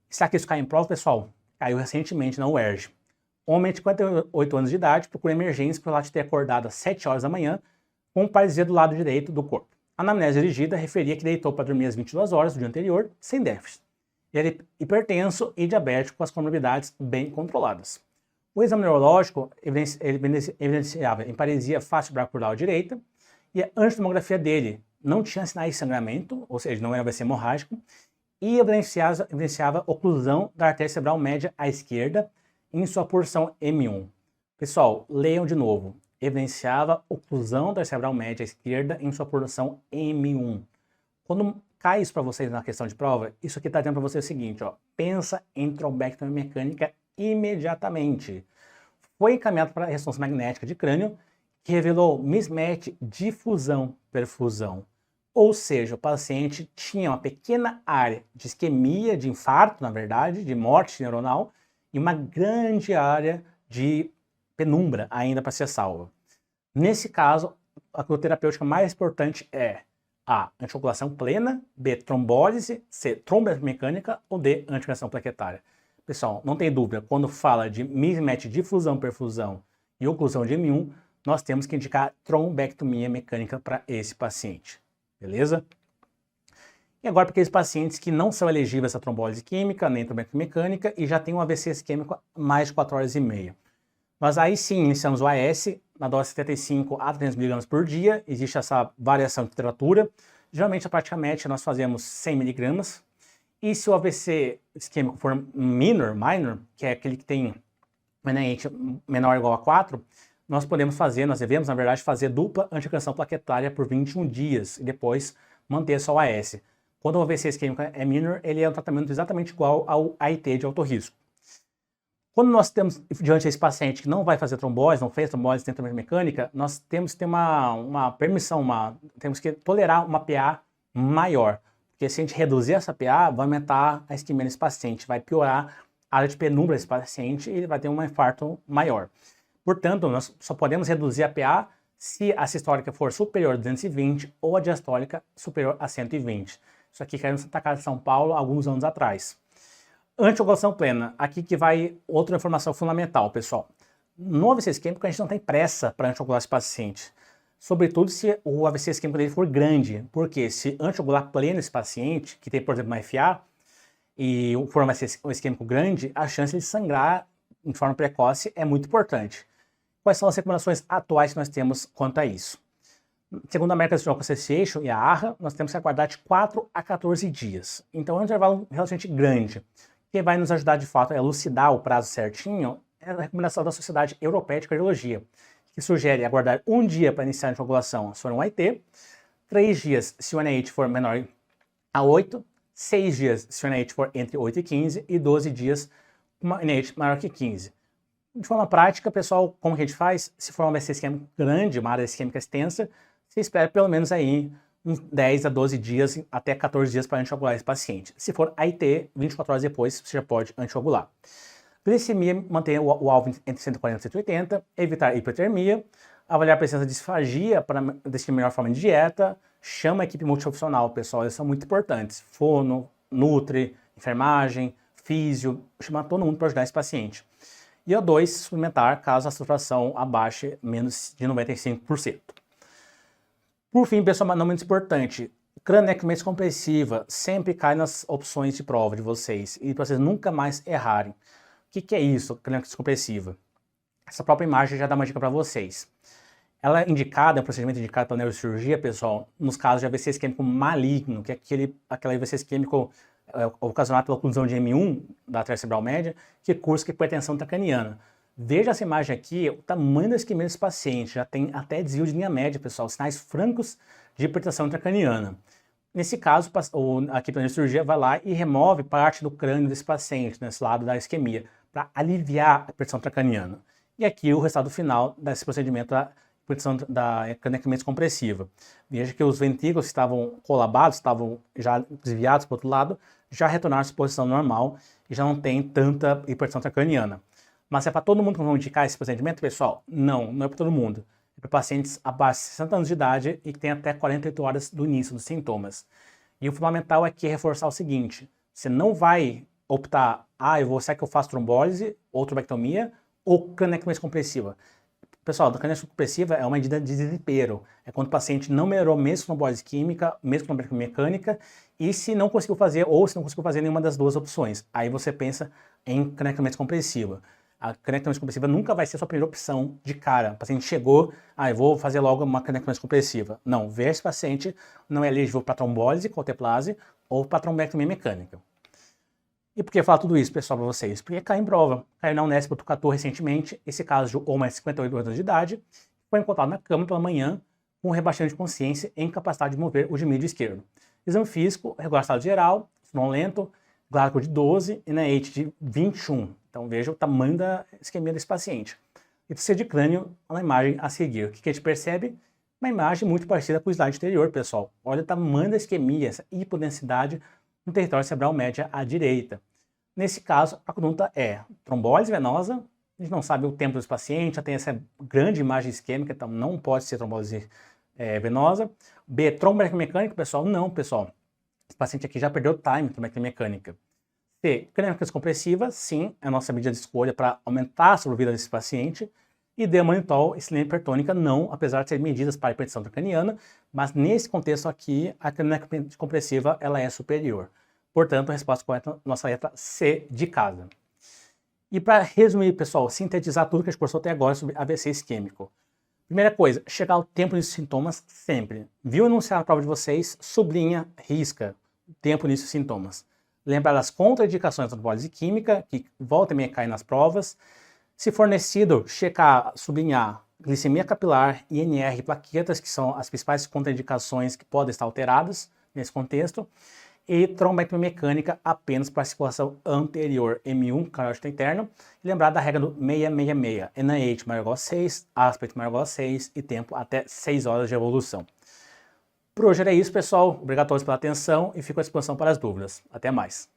Speaker 1: Será que isso cai em prova, pessoal? Caiu recentemente na UERJ. Homem de 58 anos de idade procura emergência por lá de ter acordado às 7 horas da manhã com paralisia do lado direito do corpo. A anamnese dirigida referia que deitou para dormir às 22 horas do dia anterior, sem déficit. Ele é hipertenso e diabético com as comorbidades bem controladas. O exame neurológico evidenciava emparesia fácil braquial direita, e a angiotomografia dele não tinha sinais de sangramento, ou seja, não era AVC hemorrágico, e evidenciava oclusão da artéria cerebral média à esquerda em sua porção M1. Pessoal, leiam de novo. evidenciava oclusão da cerebral média esquerda em sua porção M1. Quando cai isso para vocês na questão de prova, isso aqui está dizendo para você o seguinte, ó, pensa em trombectomia mecânica imediatamente. Foi encaminhado para a ressonância magnética de crânio, que revelou mismatch de fusão-perfusão. Ou seja, o paciente tinha uma pequena área de isquemia, de infarto, na verdade, de morte neuronal, e uma grande área de penumbra ainda para ser salva. Nesse caso, a cura terapêutica mais importante é A, anticoagulação plena, B, trombólise, C, trombose mecânica ou D, anticoagulação plaquetária. Pessoal, não tem dúvida, quando fala de mismatch de fusão-perfusão e oclusão de M1, nós temos que indicar trombectomia mecânica para esse paciente, beleza? E agora para aqueles pacientes que não são elegíveis a trombólise química, nem trombectomia mecânica e já tem um AVC isquêmico há mais de 4 horas e meia. Nós aí sim iniciamos o AS na dose 75 a 300 mg por dia, existe essa variação de temperatura. Geralmente a prática médica nós fazemos 100 mg, e se o AVC isquêmico for minor, que é aquele que tem um NIH menor ou igual a 4, nós devemos na verdade fazer dupla anticoagulação plaquetária por 21 dias e depois manter só o AS. Quando o AVC isquêmico é minor, ele é um tratamento exatamente igual ao AIT de alto risco. Quando nós temos diante desse paciente que não vai fazer trombose, não fez trombose dentro da mecânica, nós temos que ter uma permissão, temos que tolerar uma PA maior. Porque se a gente reduzir essa PA, vai aumentar a isquemia nesse paciente, vai piorar a área de penumbra desse paciente e ele vai ter um infarto maior. Portanto, nós só podemos reduzir a PA se a sistólica for superior a 220 ou a diastólica superior a 120. Isso aqui caiu no Santa Casa de São Paulo alguns anos atrás. Anticoagulação plena, aqui que vai outra informação fundamental, pessoal. No AVC isquêmico a gente não tem pressa para anticoagular esse paciente, sobretudo se o AVC isquêmico dele for grande, porque se anticoagular pleno esse paciente, que tem, por exemplo, uma FA, e for um AVC isquêmico grande, a chance de sangrar de forma precoce é muito importante. Quais são as recomendações atuais que nós temos quanto a isso? Segundo a American Stroke Association e a ARRA, nós temos que aguardar de 4 a 14 dias. Então é um intervalo relativamente grande. Quem vai nos ajudar de fato a elucidar o prazo certinho é a recomendação da Sociedade Europeia de Cardiologia, que sugere aguardar 1 dia para iniciar a anticoagulação se for um AIT, 3 dias se o NIH for menor a 8, 6 dias se o NIH for entre 8 e 15 e 12 dias com uma NIH maior que 15. De forma prática, pessoal, como que a gente faz? Se for uma AVC isquêmico grande, uma área isquêmica extensa, você espera pelo menos aí uns 10 a 12 dias, até 14 dias para anticoagular esse paciente. Se for AIT, 24 horas depois você já pode anticoagular. Glicemia, manter o alvo entre 140 e 180, evitar hipertermia, avaliar a presença de disfagia para decidir a melhor forma de dieta, chama a equipe multiprofissional, pessoal, eles são muito importantes. Fono, Nutri, enfermagem, físio, chamar todo mundo para ajudar esse paciente. E O2, suplementar caso a saturação abaixe menos de 95%. Por fim, pessoal, não menos importante, cranioectomia compressiva sempre cai nas opções de prova de vocês e para vocês nunca mais errarem. O que é isso, cranioectomia compressiva? Essa própria imagem já dá uma dica para vocês. Ela é indicada, é um procedimento indicado pela neurocirurgia, pessoal, nos casos de AVC isquêmico maligno, que é aquele AVC isquêmico ocasionado pela oclusão de M1 da artéria cerebral média, que cursa com hipertensão intracraniana. Veja essa imagem aqui, o tamanho da isquemia desse paciente, já tem até desvio de linha média, pessoal, sinais francos de hipertensão intracraniana. Nesse caso, a equipe da neurocirurgia vai lá e remove parte do crânio desse paciente, nesse lado da isquemia, para aliviar a hipertensão intracraniana. E aqui o resultado final desse procedimento da cranioectomia compressiva. Veja que os ventrículos estavam colabados, estavam já desviados para o outro lado, já retornaram à sua posição normal e já não tem tanta hipertensão intracraniana. Mas é para todo mundo que vão indicar esse procedimento, pessoal? Não, não é para todo mundo. É para pacientes abaixo de 60 anos de idade e que tem até 48 horas do início dos sintomas. E o fundamental aqui é reforçar o seguinte: você não vai optar, será que eu faço trombólise ou trombectomia ou cranioectomia compressiva? Pessoal, a cranioectomia compressiva é uma medida de desespero. É quando o paciente não melhorou mesmo com trombólise química, mesmo com trombectomia mecânica, e se não conseguiu fazer, ou se não conseguiu fazer nenhuma das duas opções. Aí você pensa em cranioectomia compressiva. A cranioectomia compressiva nunca vai ser a sua primeira opção de cara. O paciente chegou, eu vou fazer logo uma cranioectomia compressiva. Não, ver esse paciente não é elegível para trombólise, colteplase ou para trombectomia mecânica. E por que falar tudo isso, pessoal, para vocês? Porque caiu em prova. Caiu na Unesp Botucatu recentemente, esse caso de homem de 58 anos de idade, foi encontrado na cama pela manhã com rebaixamento de consciência e incapacidade de mover o gemídio esquerdo. Exame físico, regular estado geral, sonolento, glácol de 12 e NIH de 21. Então veja o tamanho da isquemia desse paciente. E TC de crânio na imagem a seguir. O que a gente percebe? Uma imagem muito parecida com o slide anterior, pessoal. Olha o tamanho da isquemia, essa hipodensidade no território cerebral média à direita. Nesse caso, a conduta é trombólise venosa. A gente não sabe o tempo desse paciente, já tem essa grande imagem isquêmica, então não pode ser trombólise venosa. B, tromboembolia mecânica, pessoal? Não, pessoal. Esse paciente aqui já perdeu time tromboembolia mecânica. C, crânio compressiva, sim, é a nossa medida de escolha para aumentar a sobrevida desse paciente. E D, manitol e silênio hipertônica, não, apesar de ser medidas para hipertensão intracraniana, mas nesse contexto aqui, a crânio compressiva ela é superior. Portanto, a resposta correta, nossa letra C de casa. E para resumir, pessoal, sintetizar tudo que a gente conversou até agora sobre AVC isquêmico. Primeira coisa, chegar ao tempo dos sintomas sempre. Viu anunciar a prova de vocês? Sublinha, risca o tempo dos sintomas. Lembrar das contraindicações da trombólise química, que volta e meia cai nas provas. Se fornecido, checar, sublinhar glicemia capilar, INR e plaquetas, que são as principais contraindicações que podem estar alteradas nesse contexto. E tromboembolia mecânica apenas para a circulação anterior, M1, carótida interno. E lembrar da regra do 666, NIH maior ou igual a 6, aspect maior ou igual a 6 e tempo até 6 horas de evolução. Por hoje era isso, pessoal. Obrigado a todos pela atenção e fico à disposição para as dúvidas. Até mais.